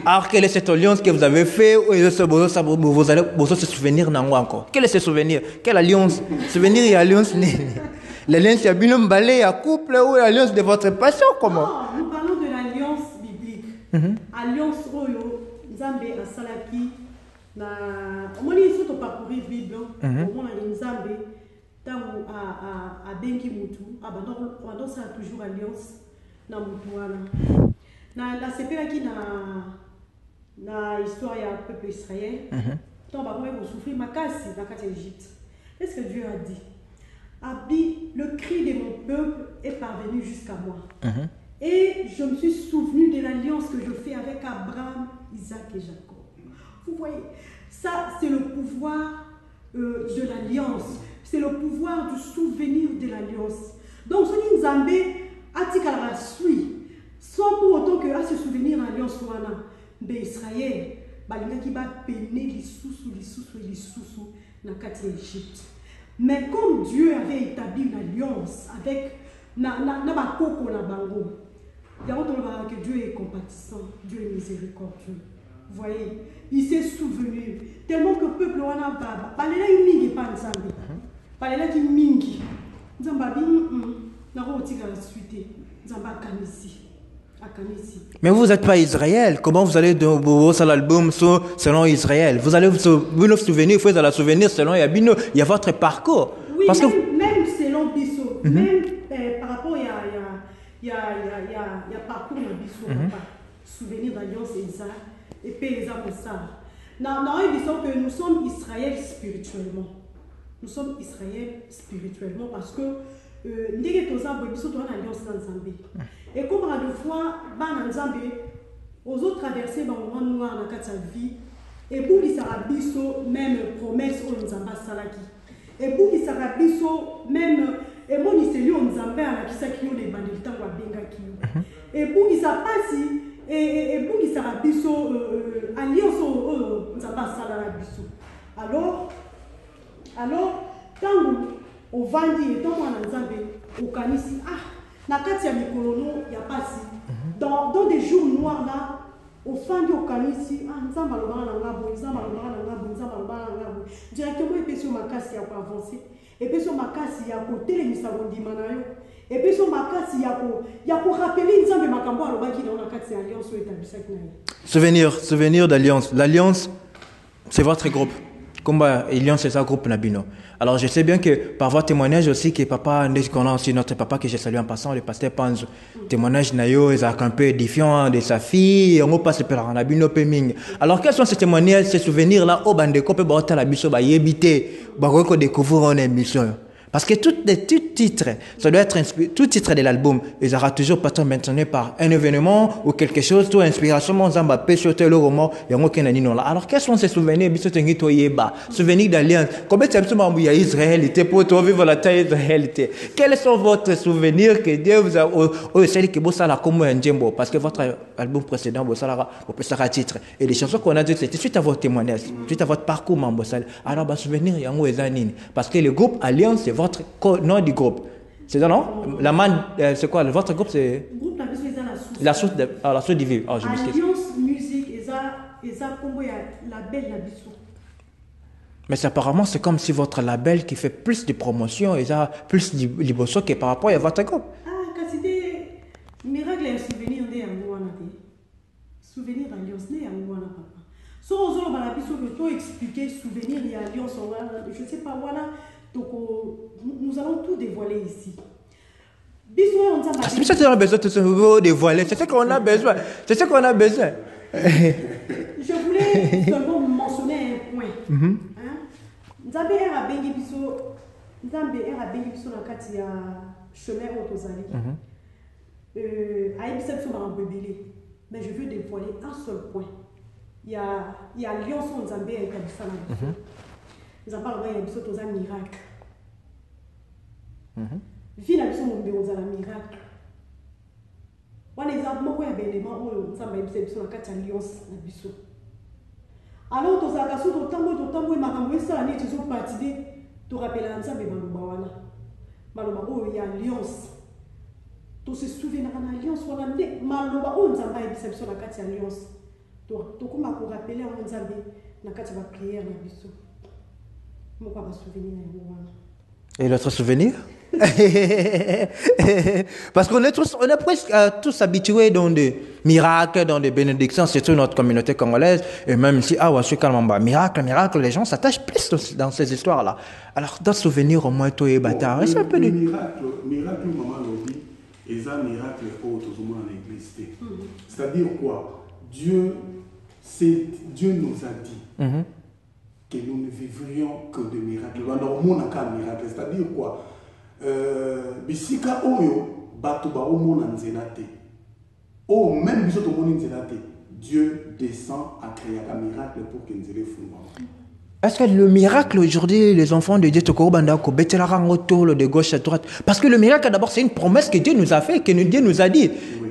Alors, quelle est cette alliance que vous avez fait? Vous allez se souvenir encore. Quel est ce souvenir? Quelle alliance? Souvenir et alliance. L'alliance, il y a bien un balai à couple ou l'alliance de votre passion, comment? Non, nous parlons de l'alliance biblique. Alliance Oyo, Nzambe a Salaki, au moins il faut parcourir la Bible, au moins Nzambe, tant à Benki Moutou, on ça toujours alliance na Moutouana. La CPA qui na histoire du peuple israélien, tant on va souffrir ma casse dans l'Égypte. Qu'est-ce que Dieu a dit? Le cri de mon peuple est parvenu jusqu'à moi. Et je me suis souvenu de l'alliance que je fais avec Abraham, Isaac et Jacob. Vous voyez, ça c'est le pouvoir de l'alliance. C'est le pouvoir du souvenir de l'alliance. Donc, ce Nzambe a dit qu'elle va suivre, sans pour autant que à se souvenir de l'alliance de Israël, qui va peiner les sous-sous dans l'Égypte. Mais comme Dieu avait établi une alliance avec Nabakoko Nabango, il y a que Dieu est compatissant, Dieu est miséricordieux. Vous voyez, il s'est souvenu. Tellement que le peuple wana baba, balela mingi pa nzambe. Balela ki mingi. Nzamba na rotika la suite. Nzamba kanisi. Mais vous n'êtes pas Israël. Comment vous allez de l'album selon Israël? Vous allez vous souvenir, vous allez la souvenir selon Yabino. Il y a votre parcours. Oui, parce même selon Bisso. Même par rapport il y a parcours de Bisso. Souvenir d'alliance et ça. Et puis les comme ça. Disons que nous sommes Israël spirituellement. Nous sommes Israël spirituellement parce que nous avons une alliance dans Zambie. Et comme à deux fois, dans Zambie, aux autres traversées dans le monde noir dans sa vie, et pour les Sarabiso, même promesse au Nzamba Salaki. Et pour les Sarabiso, même, et mon Iselio Nzamba à la Kisakio des bandits à Benga Kio. Et pour les Sapasi, et pour les Sarabiso, alliance au Nzamba Salabiso. Alors, tant au Vandi et tant en Nzambe, au Kanisi, na kati ya mikolono ya pasi dans des jours noirs là au fond du Kanisi nzamba lobana na ngabo nzamba lobana na ngabo directement et puis sur makasi ya ko avancer et puis sur makasi ya ko telemisa bondima na yo et puis sur makasi ya ko rappeler nzambe makambo alobaki na kati ya alliance établisaki na souvenir d'alliance. L'alliance c'est votre groupe. Combat Alliance c'est ça groupe Nabino. Alors je sais bien que par votre témoignage aussi que papa qu'on a aussi notre papa que j'ai salué en passant le pasteur Panzo. Témoignage nayo est un peu édifiant de sa fille, on passe par Nabino Peming. Alors quels sont ces témoignages, ces souvenirs là au bande ko pe ba la biso ba yebité ba ko découvrir en émission. Parce que tout titre, ça doit être tout titre de l'album, il sera toujours pas maintenu par un événement ou quelque chose, toute inspiration, mon zamba pêche au tel roman, il y a aucun anino là. Alors, quels sont ces souvenirs, souvenirs d'alliance? Combien de temps il y a Israélité pour vivre la taille d'Israélité? Quels sont votre souvenirs que Dieu vous a, c'est que vous savez comment un djembo? Parce que votre album précédent, vous savez, vous pouvez savoir titre. Et les chansons qu'on a dit, c'était suite à votre témoignage, suite à votre parcours, alors, bah, souvenir, il y a un parce que le groupe Alliance, c'est votre nom du groupe. C'est ça, non? La man, c'est quoi? Votre groupe, c'est. Le groupe, la source la source du vivre. Oh, je m'excuse. Alliance Musique, et ça, comme il y a label, la biso. Mais apparemment, c'est comme si votre label qui fait plus de promotion, et ça, plus de liboso que par rapport à votre groupe. Quand c'était miracle et souvenir de Angouana. Souvenir d'Alliance de Angouana, papa. Si on a biso que toi expliquer souvenir et Alliance, je ne sais pas, voilà. Donc, nous allons tout dévoiler ici. C'est ça qu'on a besoin de dévoiler. C'est ça qu'on a besoin. C'est ça qu'on a besoin. Je voulais seulement mentionner un point. Nzambe era bengi biso na kati ya chemin au tozali. Aïbisa biso makambo ebele. Mais je veux dévoiler un seul point. Il y a alliance entre Nzambe et Kabisa na biso. Nzambe aloba ya biso toza miracle. Vie na biso mombe ozala miracle. Wana exemple moko ya bélément oyo Nzambe ayebisa biso na kati ya alliance na biso. Alors tozalaka so totamboyi makambo esala neti ezopartide torapela Nzambe maloba wana. Maloba oyo ya alliance. Se souvenir en alliance wana nde maloba oyo Nzambe ayebisa biso na kati ya alliance. Tokoma korapele yango Nzambe na kati ya bapriere na biso. Moko ya basouvenir na yango wana. Et l'autre souvenir? Parce qu'on est presque tous habitués dans des miracles, dans des bénédictions, surtout notre communauté congolaise, et même ici, miracle, les gens s'attachent plus dans ces histoires-là. Alors, dans souvenir, au moins, toi et bâtard, c'est un peu de... Miracle, maman l'a dit, et ça, miracle, en l'église. C'est-à-dire quoi? Dieu nous a dit que nous ne vivrions que de miracles. C'est-à-dire quoi? Bisika oyo bato ba omona nzela te. Oh, même biso to moni nzela te. Dieu descend à créer un miracle pour que nzela fungwa. Est-ce que le miracle aujourd'hui, les enfants de Dieu, de gauche à droite, parce que le miracle d'abord c'est une promesse que Dieu nous a fait, que Dieu nous a dit. Oui.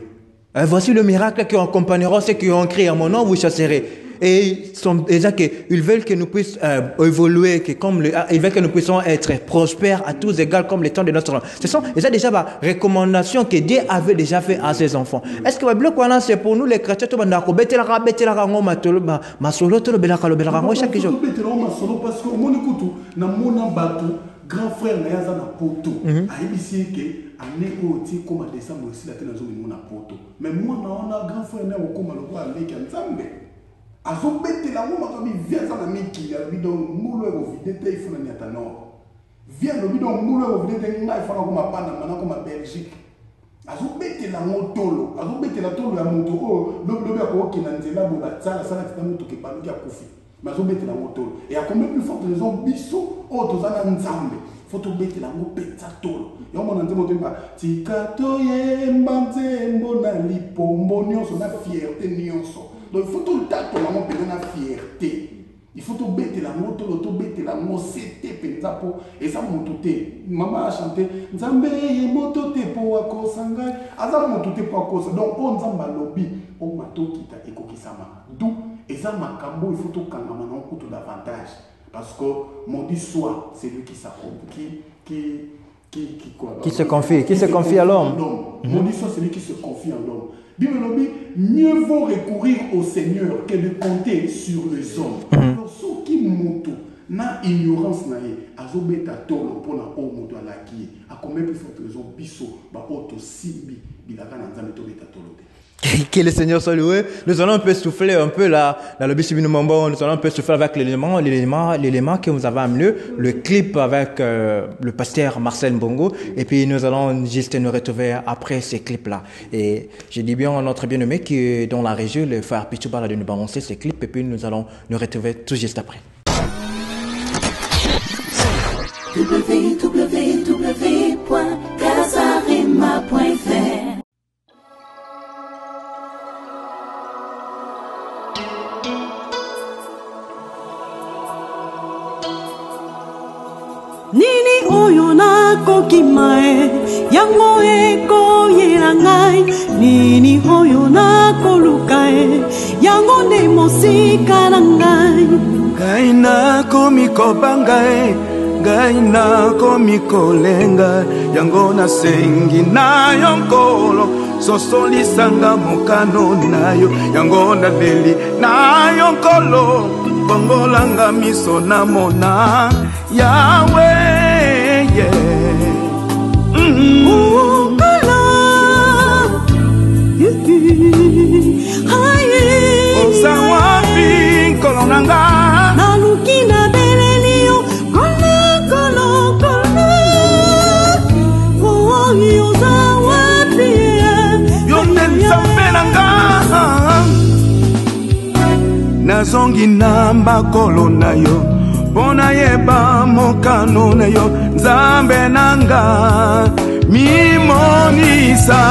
Voici le miracle qui accompagnera ceux qui ont crié à mon nom, vous chasserez. Et ils veulent que nous puissions évoluer, ils veulent que nous puissions être prospères à tous égales comme les temps de notre nom. Ce sont déjà des recommandations que Dieu avait déjà fait à ses enfants. Est-ce que c'est pour nous les chrétiens chaque jour? Parce que grand frère na yaza na poto aibisi ke aneko ti koma décembre aussi la tena zo na poto mais moi na grand frère na okoma loko aleki Nzambe azobete la ngoma ka bi viens na miki ya bidon mulo ego videte ifuna ni atano viens le bidon mulo ego videte ngai fana koma pana mana koma Belgique azobete la motolo azobete la tolo ya moto o lobi ko kina nzela bo ba tsala sala tita moto ke paluki akufi mais azobete la motolo et à combien plus forte raison biso o tozana Nzambe faut tobete la ngo penza tolo yo mona nzembo temba tikato yemba nzembo na lipombo nyonso na fierté nyonso. Donc il faut tout le temps que l'on ait la fierté. Il faut tout bêter la moto, tout bêter la mosette, et ça monte. Maman a chanté Nzambe moto te po akosanga. Azam moto te po akosa. Donc on Nzamba lobby, on mato kita ekokisama. D'où et ça makambo il faut tout kangama na kuto davantage parce que mon dit soit c'est lui qui s'accomplit qui se confie à l'homme. Mon dit soit c'est lui qui se confie à l'homme. Mieux vaut recourir au Seigneur que de compter sur les hommes. Alors, ceux qui montent, na ignorance naie, azobeta tolo pona o moto alaki, a combien plus forte raison biso ba auto simbi bilaka na nzambe to beta tolo. Que le Seigneur soit loué. Nous allons un peu souffler un peu là, dans le Bissibino Mambo, nous allons un peu souffler avec l'élément que vous avez amené, le clip avec le pasteur Marcel Mbongo, et puis nous allons juste nous retrouver après ces clips-là. Et je dis bien à notre bien-aimé qui est dans la région, le frère Pichouba de nous balancer ces clips, et puis nous allons nous retrouver tout juste après. www.casarema.fr Nini oyo nakoki mae yango ekoyela ngai nini oyo nakoluka yango nde mosika na ngai ngai nakomi kobanga ngai nakomi kolenga yango nasengi na yo nkolo sosolisanga mokano na yo yango naleli na yo nkolo bongolanga miso na mona Yahweh, yeah. Osawapi kolonanga Nalukina belelio kolo kolo kolo. Oh, elongi na makolo na yo mpo nayeba mokano na yo nzambe nanga mimonisa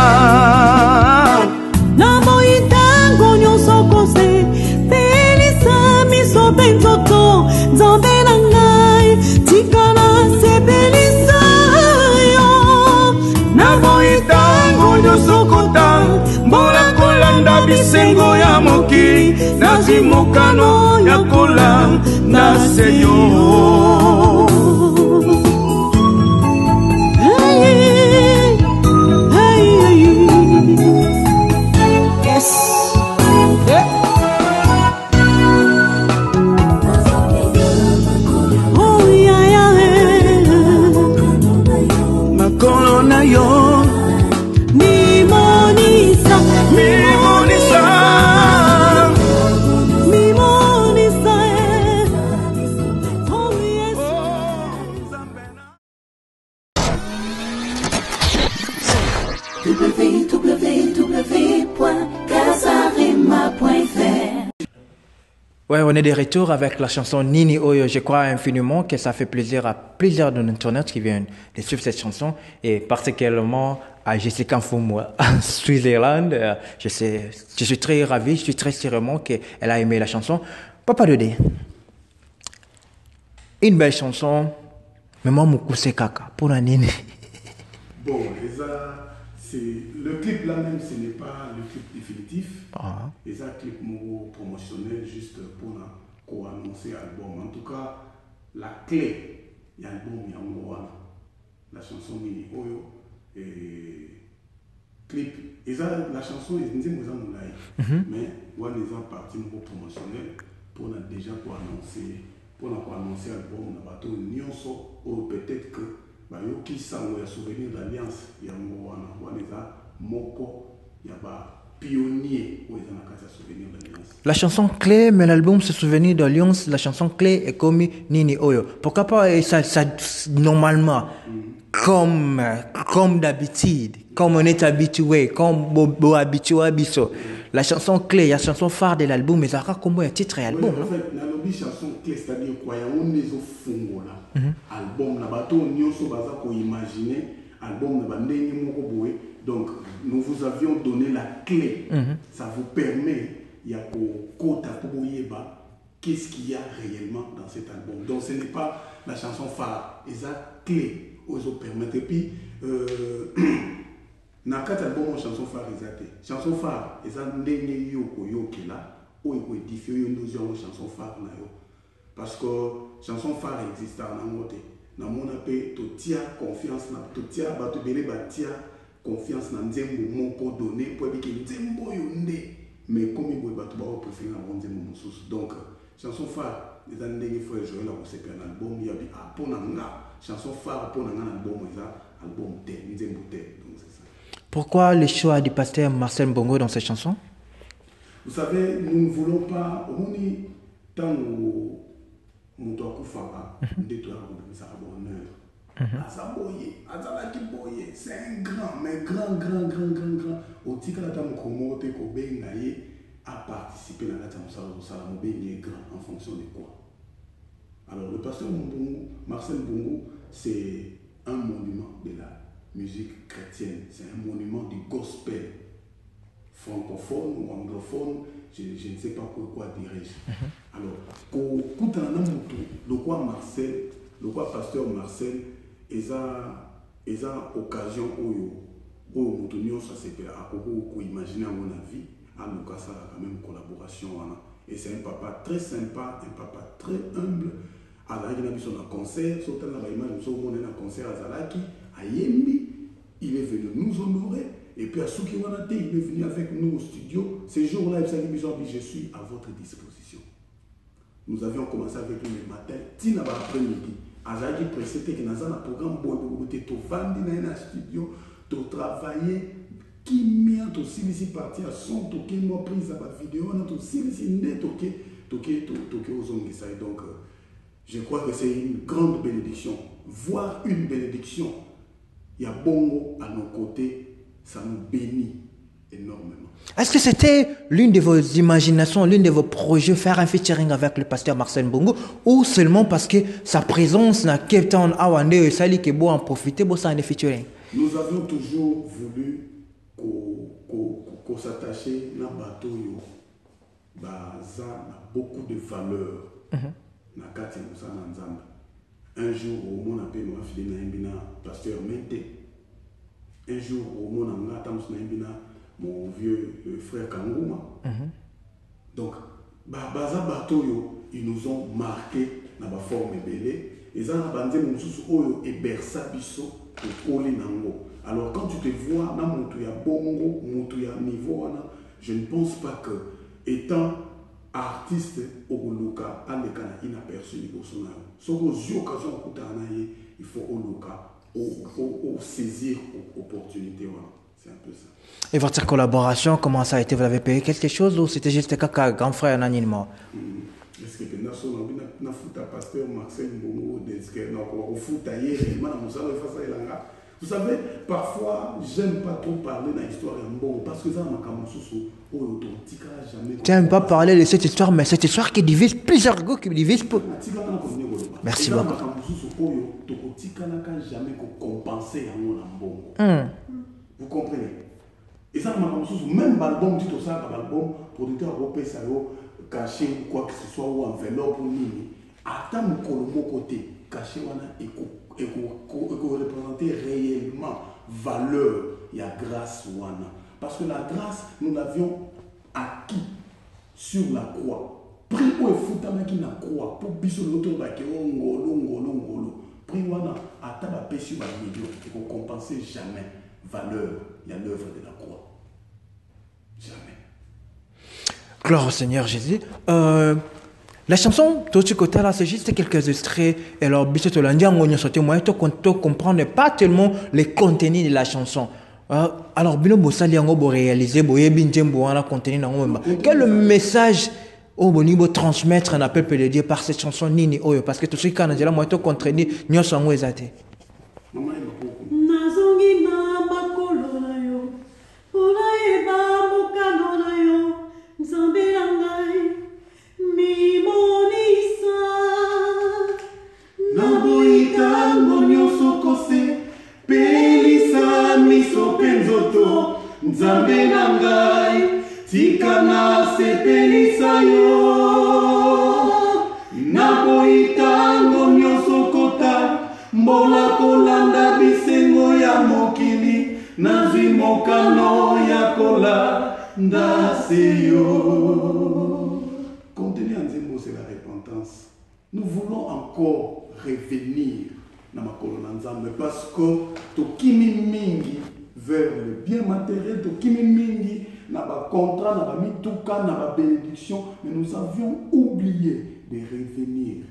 naboyi ntango nyonso kose pelisa miso mpe nzoto nzambe na ngai tikala sepelisa yo naboyi ntango nyonso kota mbola kolanda bisengo ya mokili nazwi mokano ya kolanda se yo. Ouais, on est de retour avec la chanson Nini Oyo. Je crois infiniment que ça fait plaisir à plusieurs de nos internautes qui viennent de suivre cette chanson et particulièrement à Jessica Mfumu en Suisse-Irlande. Je suis très ravi, je suis très sûrement qu'elle a aimé la chanson. Papa Dodé, une belle chanson, mais moi, c'est caca pour la Nini. Bon, le clip là même, ce n'est pas le clip définitif. Et ça, clip promotionnel juste pour annoncer l'album. En tout cas, la clé, il y a l'album, il y a la chanson Nini Oyo et clip. Et ça, la chanson, ils disent que nous mais on est en partie promotionnel pour déjà pour annoncer l'album. On a bateau Nyonso ou peut-être que qui sont les souvenirs d'Alliance, il y a Moko, il y a pionnier où ils ont la souvenir d'Alliance. La chanson clé, mais l'album se souvenir d'Alliance, la chanson clé est comme Nini Oyo. Pourquoi pas ça normalement, comme d'habitude, comme on est habitué, comme Bobo habitué à Bisso. La chanson clé, la chanson phare de l'album, mais ça a comme un titre et album. En fait, la chanson clé, c'est-à-dire quoi, il y a un des fonds là. Album, na bateau, nous sommes imaginer album, donc nous vous avions donné la clé. Ça vous permet, il y a qu'est-ce qu'il y a réellement dans cet album. Donc ce n'est pas la chanson phare, et ça clé, vous permettre. Et puis, dans quatre albums, chanson phare, chanson phare, et ça n'est pas là, où il faut édifier une chanson phare. Parce que chanson phare existe en côté. Na mona pe to tia confiance na to tia ba to bele ba tia confiance na nzembo moko donné pour que nzembo yonde mais comme il ba to ba préférer na nzembo mususu. Donc chanson phare les années fois jouer la c'est un album il y a bi pour nga chanson phare pour nga album album te nzembo te. Donc c'est ça. Pourquoi le choix du pasteur Marcel Mbongo dans cette chanson? Vous savez, nous ne voulons pas au moins tant c'est un grand, mais grand. Au titre à participer à la grand en fonction de quoi. Alors, le pasteur Marcel Mbongo, c'est un monument de la musique chrétienne, c'est un monument du gospel francophone ou anglophone. Je ne sais pas quoi dirais-je. Alors, le quoi Marcel, le quoi pasteur Marcel, ils ont occasion où ça s'est fait à imaginer à mon avis, à nous casser quand même collaboration. Et c'est un papa très sympa, un papa très humble. Alors, il a mis son concert, sautant la image, un concert à Zalaki, à Yembi, il est venu nous honorer. Et puis à Soukiwanate, il est venu avec nous au studio. Ces jours-là, je suis à votre disposition. Nous avions commencé avec lui le matin, Tina après-midi. Azaki précédé que nous avons un programme pour te vendre dans un studio, te travailler, qui m'a aussi ici parti à son toqué, moi prise à ma vidéo, on a aussi ici toqué aux ongles. Donc, je crois que c'est une grande bénédiction. Voir une bénédiction, il y a Bongo à nos côtés. Ça nous bénit. énormément. Est-ce que c'était l'une de vos imaginations, l'une de vos projets, faire un featuring avec le pasteur Marcel Mbongo, ou seulement parce que sa présence dans Cape Town, Awande et Sali Kebo en profiter pour ça un featuring? Nous avions toujours voulu qu'on s'attache à un bateau ça a beaucoup de valeur. Un jour, au monde appelé ma fille pasteur Mente. Un jour, au monde mon vieux frère Kangouma. Donc, baza bateau ils nous ont marqué dans la forme belé. Et ça a bandé mon sous et bersa biso et collé nango. Alors quand tu te vois dans mon tuya bongo, mon tuya niveau, je ne pense pas que étant artiste au Luka, à l'écran inaperçu du Bolsonaro. Sauf aux occasions il faut au Luka, saisir l'opportunité. C'est un peu ça. Et votre collaboration, comment ça a été? Vous avez payé quelque chose ou c'était juste un grand frère anonymement? Est-ce que nous avons pasteur Marcel Mbongo, vous savez, parfois, j'aime pas trop parler de l'histoire de Mbongo parce que ça m'a jamais. Tu n'aimes pas parler de cette histoire, mais cette histoire qui divise plusieurs goûts, qui divise peu. Merci beaucoup. Vous comprenez? Et ça m'a même l'album dit tout ça, l'album producteur européen ça caché ou quoi que ce soit ou enveloppe ou nini. Attends mon colomo côté caché et représenter réellement valeur il y a grâce wana parce que la grâce nous l'avions acquis sur la croix. Prix au foutama qui na croix pour biso l'autre ba ke ngolo prix wana ataba péché ba milieu et qu'on compenser jamais valeur il y a l'œuvre de la croix. Jamais. Gloire au Seigneur Jésus. La chanson, tout ce côté-là, c'est juste quelques extraits. Et alors, on comprend pas tellement les contenus de la chanson. Alors, réaliser, quel est le message au niveau transmettre un appel de Dieu par cette chanson Nini Oyo? Parce que tout ce qui est là, moi, tout contenu, nous sommes exatés. Naboita monyoso kose pelisa miso penzoto nzambe na ngai tika na sepelisa yo naboita monyoso kota mbola kolanda bisengo ya mokili nazwi mokano ya kolanda seyo. Contenu en Zembo, c'est la repentance. Nous voulons encore revenir dans ma colonne parce que to kimi mingi vers le bien matériel, to kimi mingi na ba contrat, na ba mituka, na ba bénédiction, mais nous avions oublié de revenir.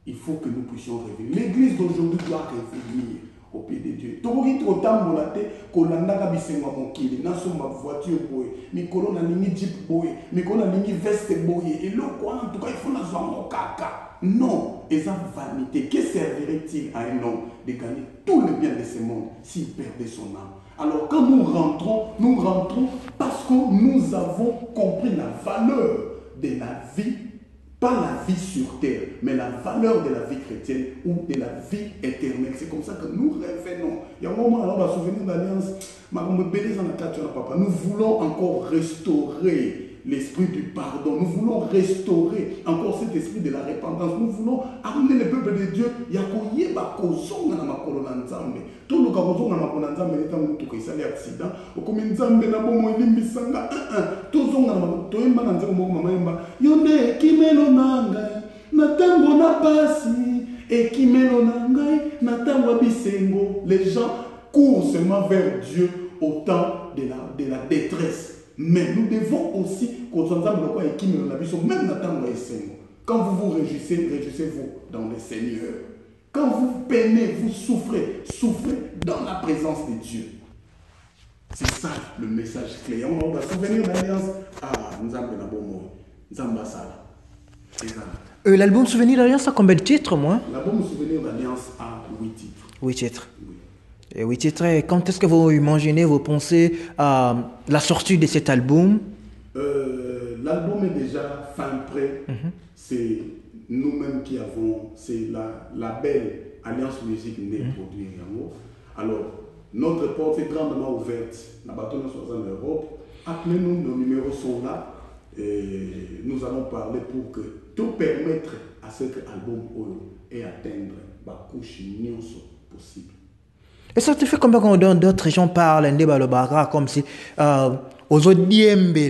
Il faut que nous puissions revenir. L'église d'aujourd'hui doit revenir au pied de Dieu. Tokoki totambola te kolandaka bisenga mokili naso ma voiture boye mikolo na lingi jeep boye mikolo na lingi veste boye eloko wana en tout cas il faut nazwa mokaka. Non, et sa vanité, que servirait-il à un homme de gagner tout le bien de ce monde s'il perdait son âme? Alors quand nous rentrons parce que nous avons compris la valeur de la vie, pas la vie sur terre, mais la valeur de la vie chrétienne ou de la vie éternelle. C'est comme ça que nous revenons. Il y a un moment, alors on va souvenir d'alliance, nous voulons encore restaurer l'esprit du pardon. Nous voulons restaurer encore cet esprit de la repentance. Nous voulons amener le peuple de Dieu. Yakoyeba kozonga na makolo na nzambe. Tout le kozonga na makolo na nzambe est un mutuka isali accident. Okomi nzambe na bomo elimbisanga tozonga na makolo toyemba na nzambe moko mama yemba. Yonde kimelo na ngai na tango na pasi et kimelo na ngai na tango bisengo. Les gens courent seulement vers Dieu au temps de la détresse. Mais nous devons aussi, même quand vous vous réjouissez, réjouissez-vous dans le Seigneur. Quand vous peinez, vous souffrez, souffrez dans la présence de Dieu. C'est ça le message clé. On va souvenir de l'alliance. L'album Souvenir d'Alliance a combien de titres, moi? L'album Souvenir d'Alliance a 8 titres. 8 titres. Oui. Et oui, c'est très. Quand est-ce que vous imaginez, vous pensez à la sortie de cet album? L'album est déjà fin prêt. C'est nous-mêmes qui avons, c'est la belle Alliance Musique Né produit Yango. Alors, notre porte est grandement ouverte. Nous sommes en Europe. Appelez-nous, nos numéros sont là. Et nous allons parler pour que tout permettre à cet album et atteindre la couche possible. Et ça te fait combien quand d'autres gens parlent comme si aux autres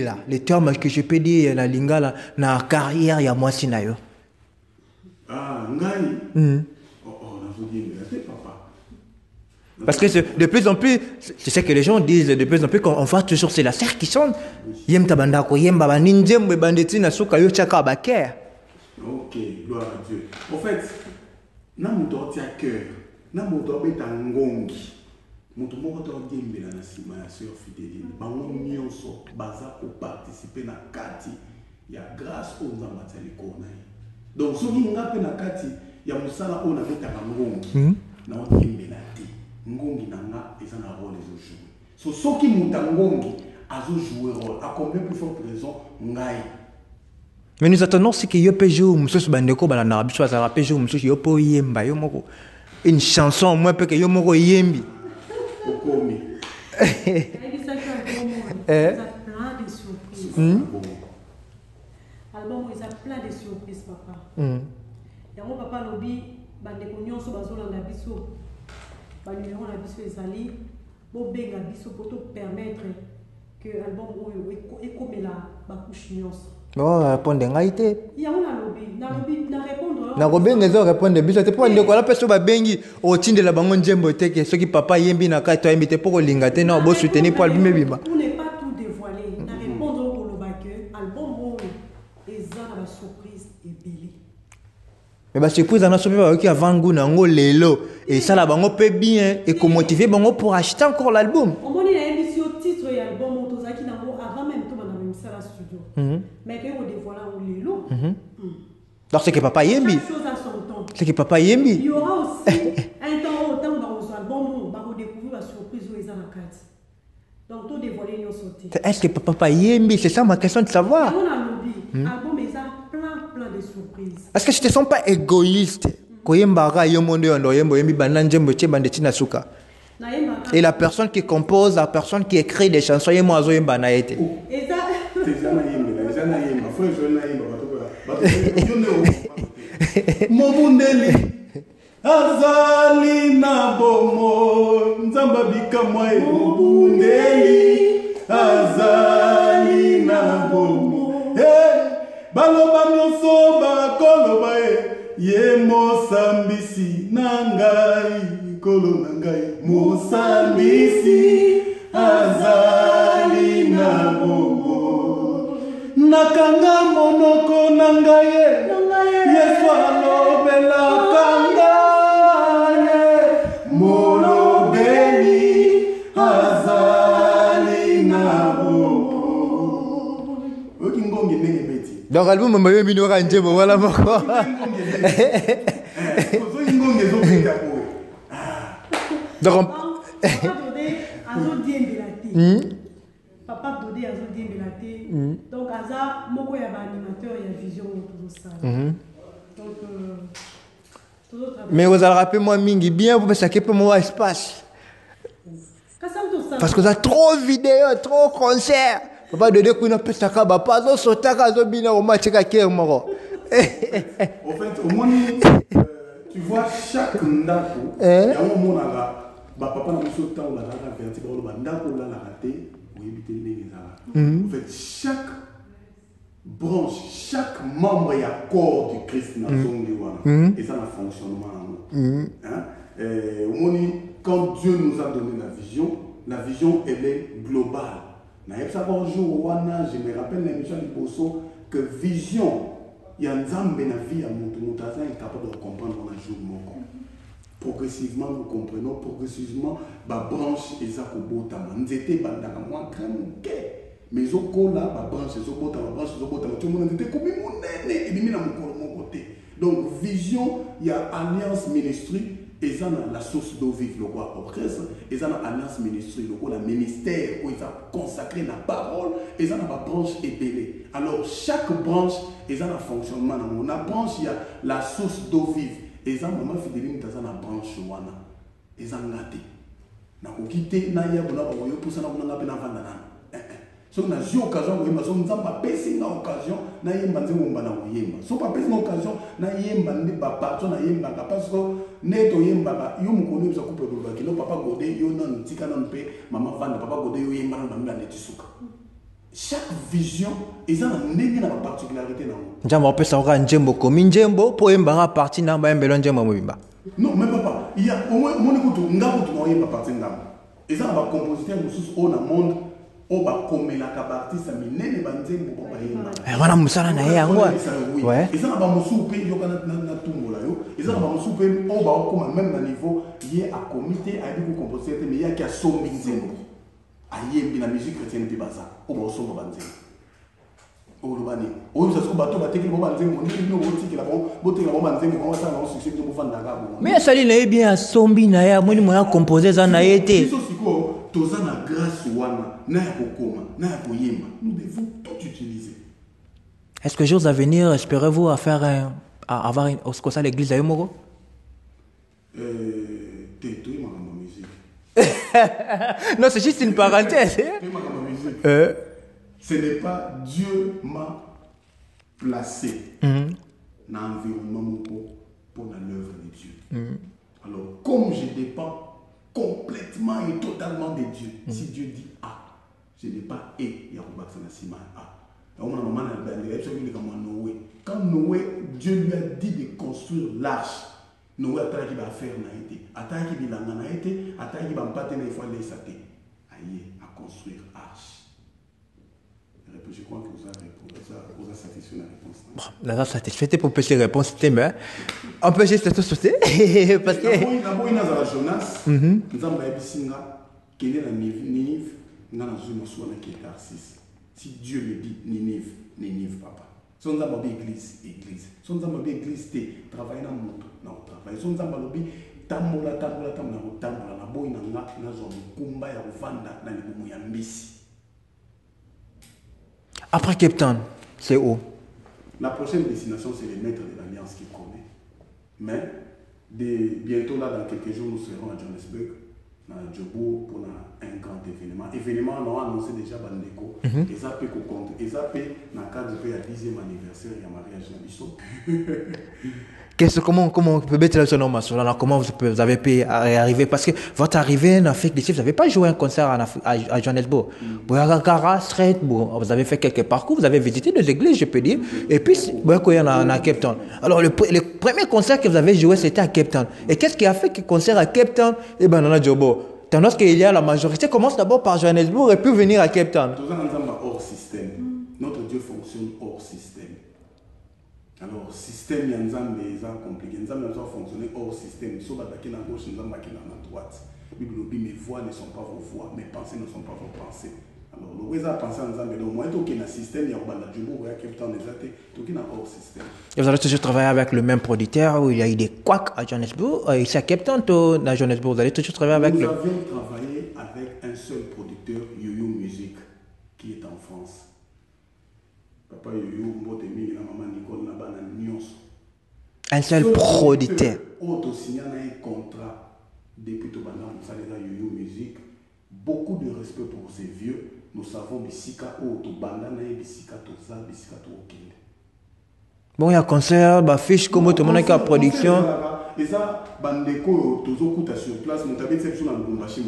là, les termes que je peux dire la lingala na carrière ya moi sinayo. Ah, ngai. Papa. Parce que de plus en plus, c'est ce que les gens disent, de plus en plus qu'on voit toujours c'est la sœur qui chante. Yem tabandako yem baba ninjembe bandeti na suka yo chaka baker. OK, gloire à Dieu. En fait, na muto tia cœur. Na moto beta ngongi moto moko to ngembela na sima ya sœur fidèle bango nyonso baza ko participer na kati ya grâce au nzamba tsali kona donc soki ngape na kati ya musala ona beta ngongi na ngembela te ngongi na nga eza na rôle ezo jouer so soki muta ngongi azo jouer rôle à combien plus forte raison ngai. Mais nous attendons c'est que yo pe jour mususu bandeko bala na biso za pe jour mususu yo po yemba yo moko une chanson moi peut que yo moko yembi okomi Il y a plein de surprises. Album il y a plein de surprises papa. Yango papa lobi bandeko nyonso bazolanda biso ba numéro na biso ezali bo benga biso pour te permettre que album oyo ekomela ba couche nyonso. Oh, répondre ngaité. Il y a na lobi na répondre. Na robenga zo répondre biso te pour ndeko la peso ba bengi o tinde la bango njembo te ke soki papa yembi na kato yembi te pour linga te na bo soutenir pour album bimba. On n'est pas tout dévoilé. Na répondre au loba que album oyo ezana ba surprise ebele. Mais ba surprise na sopi ba ki avant goût na ngo lelo et ça la bango peut bien et ko motiver bango pour acheter encore l'album. On moni na émission titre et album otozaki na ngo avant même to na même ça la studio. Mais que on dévoile au lelo. Donc c'est que papa yembi. C'est que papa yembi. Il y aura aussi un temps au temps dans les albums on va découvrir la surprise où ils en a quatre. Donc tout dévoiler nous sortir. Est-ce que papa yembi, c'est ça ma question de savoir. On a lobby. Album ils ont plein de surprises. Est-ce que je te sens pas égoïste? Koyembara yomondo yondo yembo yembi bananjembo che bandeti na suka. Et la personne qui compose, la personne qui écrit des chansons yemo azo yemba na ete. Et ça Mobundeli azali na bomo nzamba bikamwa mobundeli azali na bomo baloba nyonso bakoloba ye mosambisi na ngai kolo na ngai mosambisi azali na bomo nakanga monoko na ngai Yesu alobelaka ngai molobeli azali na bomo. Oki ngongi ndenge beti. Donc album mama yembi no kanjebo wala moko. Ozo ngongi ezo beta ko. Donc Papa Dodé Azo Diembelate. Donc Aza moko ya ba animateur ya vision tout ça. Donc mais vous allez rappeler moi mingi bien pour ça que pour moi espace. Parce que ça trop vidéo, trop concert. Papa Dodé kuna pesa ka ba pas zo sotaka zo bina o match ka ke moko. En fait au moins tu vois chaque ndako ya mo monaka ba papa na biso temps la verti ba ndako la la raté. En fait, chaque branche, chaque membre et accord du Christ dans son et ça le fonctionnement. Quand Dieu nous a donné la vision elle est globale. Je me rappelle l'émission du Bosso que vision, il y a un zambé na vie à Moutoumoutaza est capable de comprendre un jour mon progressivement nous comprenons progressivement ba branche ezako botama nzete bandaka mwa kramuke mais okola ba branche ezobota ba branche ezobota tout le monde nzete kobi monene ebimi na mokolo moko te donc vision il y a alliance ministry ils ont la source d'eau vive, le roi orchestre, ils ont l'alliance ministrie, le roi ministère où ils ont consacré la parole, ils ont la branche ébélée. Alors chaque branche, ils ont un fonctionnement. Dans la branche, il y a la source d'eau vive. Ils ont maman fidèle dans la branche wana. Ils ont gâté. Na kokite na ya bona ba yo pusa na bona ngapena vanda na. So na j'ai occasion de yemba so nzamba pesi na occasion na yemba nzembo mbana yemba. So pa pesi na occasion na yemba ndi ba parto na yemba ka parce que neto yemba ba yo mukoni bisa couper do ba kilo papa gode yo na ntika na mpe mama vanda papa gode yo yemba na mbana netisuka. Chaque vision ils ont une particularité dans nous. Njambo peut savoir njembo comme njembo pour yemba parti na ba yembelo njembo mobimba. Non, même pas. Il y a au moins mon écoute, on a pas pas partir d'âme. Et ça va compositeur nous au monde au va comme la cabarti ça minene banzembo pour yemba. Eh wana musala na ye yango. Ouais. Et ça va musupe yo kana na tumbola yo. Et ça va musupe on va comme même na niveau lié à comité à du compositeur mais il y a qui a sombi nzembo. Ayembi la musique chrétienne pe baza. On va sombo banzembo. Urubani. Ou ça se bateau bateki bo banzembo ni no botiki la bon boteki la bon banzembo on va ça on succès de bofanda ga bon. Mais ça li na bien sombi na ya moni moya composer za na été. Biso siko toza na grâce wana na ya kokoma na ya koyemba. Nous devons tout utiliser. Est-ce que jours à venir espérez-vous à faire à avoir une comme ça l'église à Yomoro? Toi ma musique. Non, c'est juste une parenthèse. Ce n'est pas Dieu m'a placé dans l'environnement pour l'œuvre de Dieu. Alors, comme je dépends complètement et totalement de Dieu, si Dieu dit A, je n'ai pas et, il y a un vaccin à A. Quand Noé, Dieu lui a dit de construire l'arche, Noé a dit qu'il va faire naïté, attaque qu'il va naïté, attaque qu'il va empâter les fois les satés. Aïe, à construire arche. Je crois que vous avez satisfait la réponse. Bon, là, satisfait pour ces réponses, mais on peut juste tout sauter. Parce que. Jonas, nous avons dit Ninive, nous avons dit si Dieu me dit Ninive, papa. Si nous avons dit église. Si nous avons dit église, travailler dans le monde. Non, travailler. Si nous avons dit tambola, na boy na zone kumba ya uvanda na libumu ya mbisi. Après Cape Town, c'est où? La prochaine destination, c'est les maîtres de l'Alliance qui connaît. Mais bientôt, là, dans quelques jours, nous serons à Johannesburg, dans Djobo, pour un grand événement. Événement, on a annoncé déjà Bandeko. Et ça peut compte. Et ça peut, dans le cadre du 10e anniversaire, il y a mariage dans l'Isso. Comment vous pouvez mettre son nom là, comment vous avez pu arriver? Parce que votre arrivée en Afrique du Sud, vous n'avez pas joué un concert à Johannesburg. Vous avez fait quelques parcours, vous avez visité des églises, je peux dire. Et puis, vous avez à Cape Town. Alors, le premier concert que vous avez joué, c'était à Cape Town. Et qu'est-ce qui a fait que le concert à Cape Town, eh ben, on a Djobo. Tandis qu'il y a la majorité commence d'abord par Johannesburg et puis venir à Cape Town. Tout ça, nous hors système. Notre Dieu fonctionne hors système. Alors, système, il y a des compliqués. Nous avons fonctionné hors système. Nous sommes attaqués à gauche, nous sommes attaqués à droite. Mes voix ne sont pas vos voix, mes pensées ne sont pas vos pensées. Alors, nous avons pensé à nous avons au moins un système, il y a un Djobo, il y a Cape Town, il y a un hors système. Et vous avez toujours travaillé avec le même producteur où il y a eu des couacs à Johannesburg. Ici à Cape Town, à Johannesburg, vous avez toujours travaillé avec Nous avions travaillé avec un seul producteur, Yo-Yo Music, qui est en France. Papa Yo-Yo, Mbotemi, la maman Nicole, la banane, Nyos. Un seul producteur. Auto signé un contrat depuis tout le monde, ça les a Yo-Yo Music. Beaucoup de respect pour ces vieux. Nous savons Bissika, Auto Bandana, Bissika, Toza, Bissika, Tokinde. Bon, il y a concert, fiche, comme tout le monde qui a production. Et ça, Bandeko, Tozo Kouta sur place, nous avons fait sur la Bumbashi.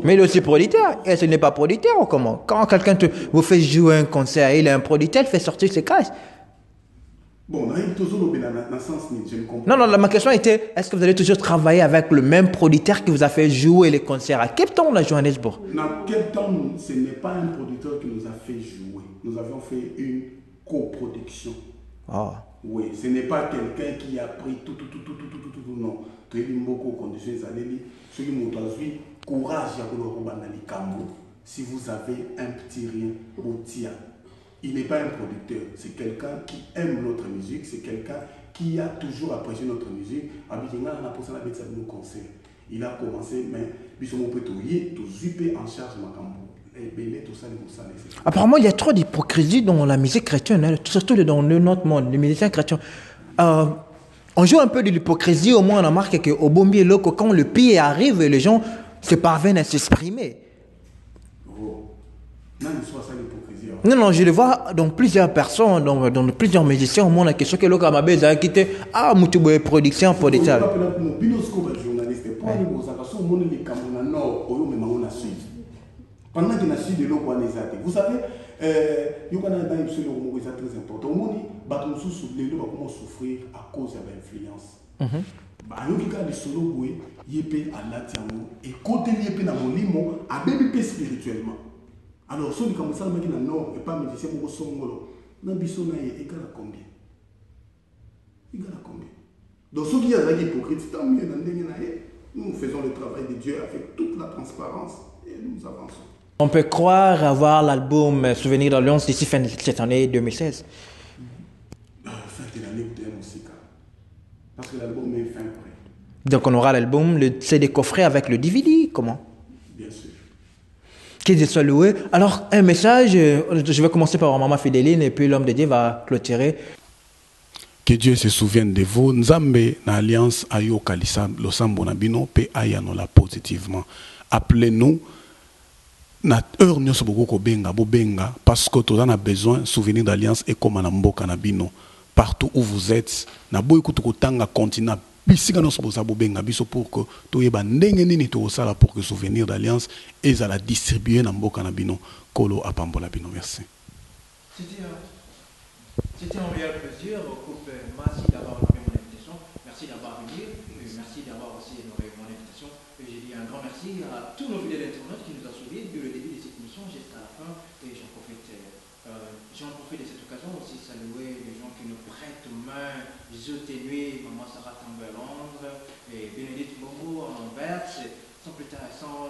Mais il est aussi producteur. Et ce n'est pas producteur ou comment? Quand quelqu'un vous fait jouer un concert, il est un producteur, il fait sortir ses cases. Bon, je ne comprends. Non, ma question était, est-ce que vous allez toujours travailler avec le même producteur qui vous a fait jouer les concerts à Cape Town ou à Johannesburg? Non, Cape Town, ce n'est pas un producteur qui nous a fait jouer. Nous avions fait une coproduction. Ah. Oui, ce n'est pas quelqu'un qui a pris tout, non. Tu as beaucoup de conditions, ceux qui m'ont dit, courage, si vous avez un petit rien, il n'est pas un producteur, c'est quelqu'un qui aime notre musique, c'est quelqu'un qui a toujours apprécié notre musique, a nos concerts. Il a commencé, mais en charge apparemment, il y a trop d'hypocrisie dans la musique chrétienne, hein, surtout dans notre monde, les musiciens chrétiens. On joue un peu de l'hypocrisie, au moins on a marqué qu'au Bombi et Loco, quand le pied arrive, les gens se parviennent à s'exprimer. Non, non, je le vois dans plusieurs personnes, dans plusieurs musiciens, au monde, la question que l'autre a quitté, Moutouboé production pour des tas. Pendant qu'il y a de l'eau, vous savez, il y a un absolument très important. Les gens vont souffrir à cause de l'influence. Il y a des solos qui et côté lié dans mon limo, à bébé spirituellement. Alors, ceux qui commencent à mettre dans le nord et pas médecin pour son molo, dans le son égal à combien? Égal à combien? Donc, ceux qui ont des hypocrites, tant mieux dans le nous faisons le travail de Dieu avec toute la transparence et nous avançons. On peut croire avoir l'album Souvenir d'Alliance d'ici fin de cette année 2016. Fin de l'année, vous avez aussi. Parce que l'album est fin prêt. Donc on aura l'album, le CD coffret avec le DVD, comment? Bien sûr. Qu'il soit loué. Alors, un message, je vais commencer par Maman Fidéline et puis l'homme de Dieu va clôturer. Que Dieu se souvienne de vous. Nzambe na alliance ayo kalisa losambo na bino pe ayanola positivement. Appelez-nous. Na heure nyonso boko benga parce que tu as besoin souvenir d'alliance et comme na mboka na bino partout où vous êtes na boy kutanga continent bisika no soboza bobenga biso pour que to yeba ndenge nini to sala pour que souvenir d'alliance et za la distribuer na mboka na bino kolo apambola bino. Merci. C'était un réel plaisir. Merci d'avoir honoré mon invitation. Merci d'avoir venu. Merci d'avoir aussi honoré mon invitation. Et j'ai dit un grand merci à tous nos fidèles internautes qui nous ont suivis depuis le début de cette émission jusqu'à la fin. Et j'en profite de cette occasion aussi saluer les gens qui nous prêtent main, Zoté Nuit, Maman Sarah També à Londres et Bénédicte Momo en Anvers. Sans plus tard, sans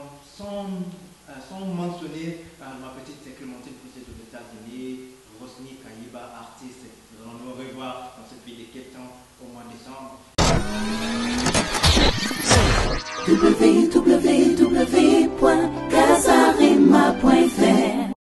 mentionner ma petite Clémentine Poussette aux États-Unis, Rosny Kayiba, artiste. Nous allons nous revoir dans cette vidéo qui est au mois de décembre. www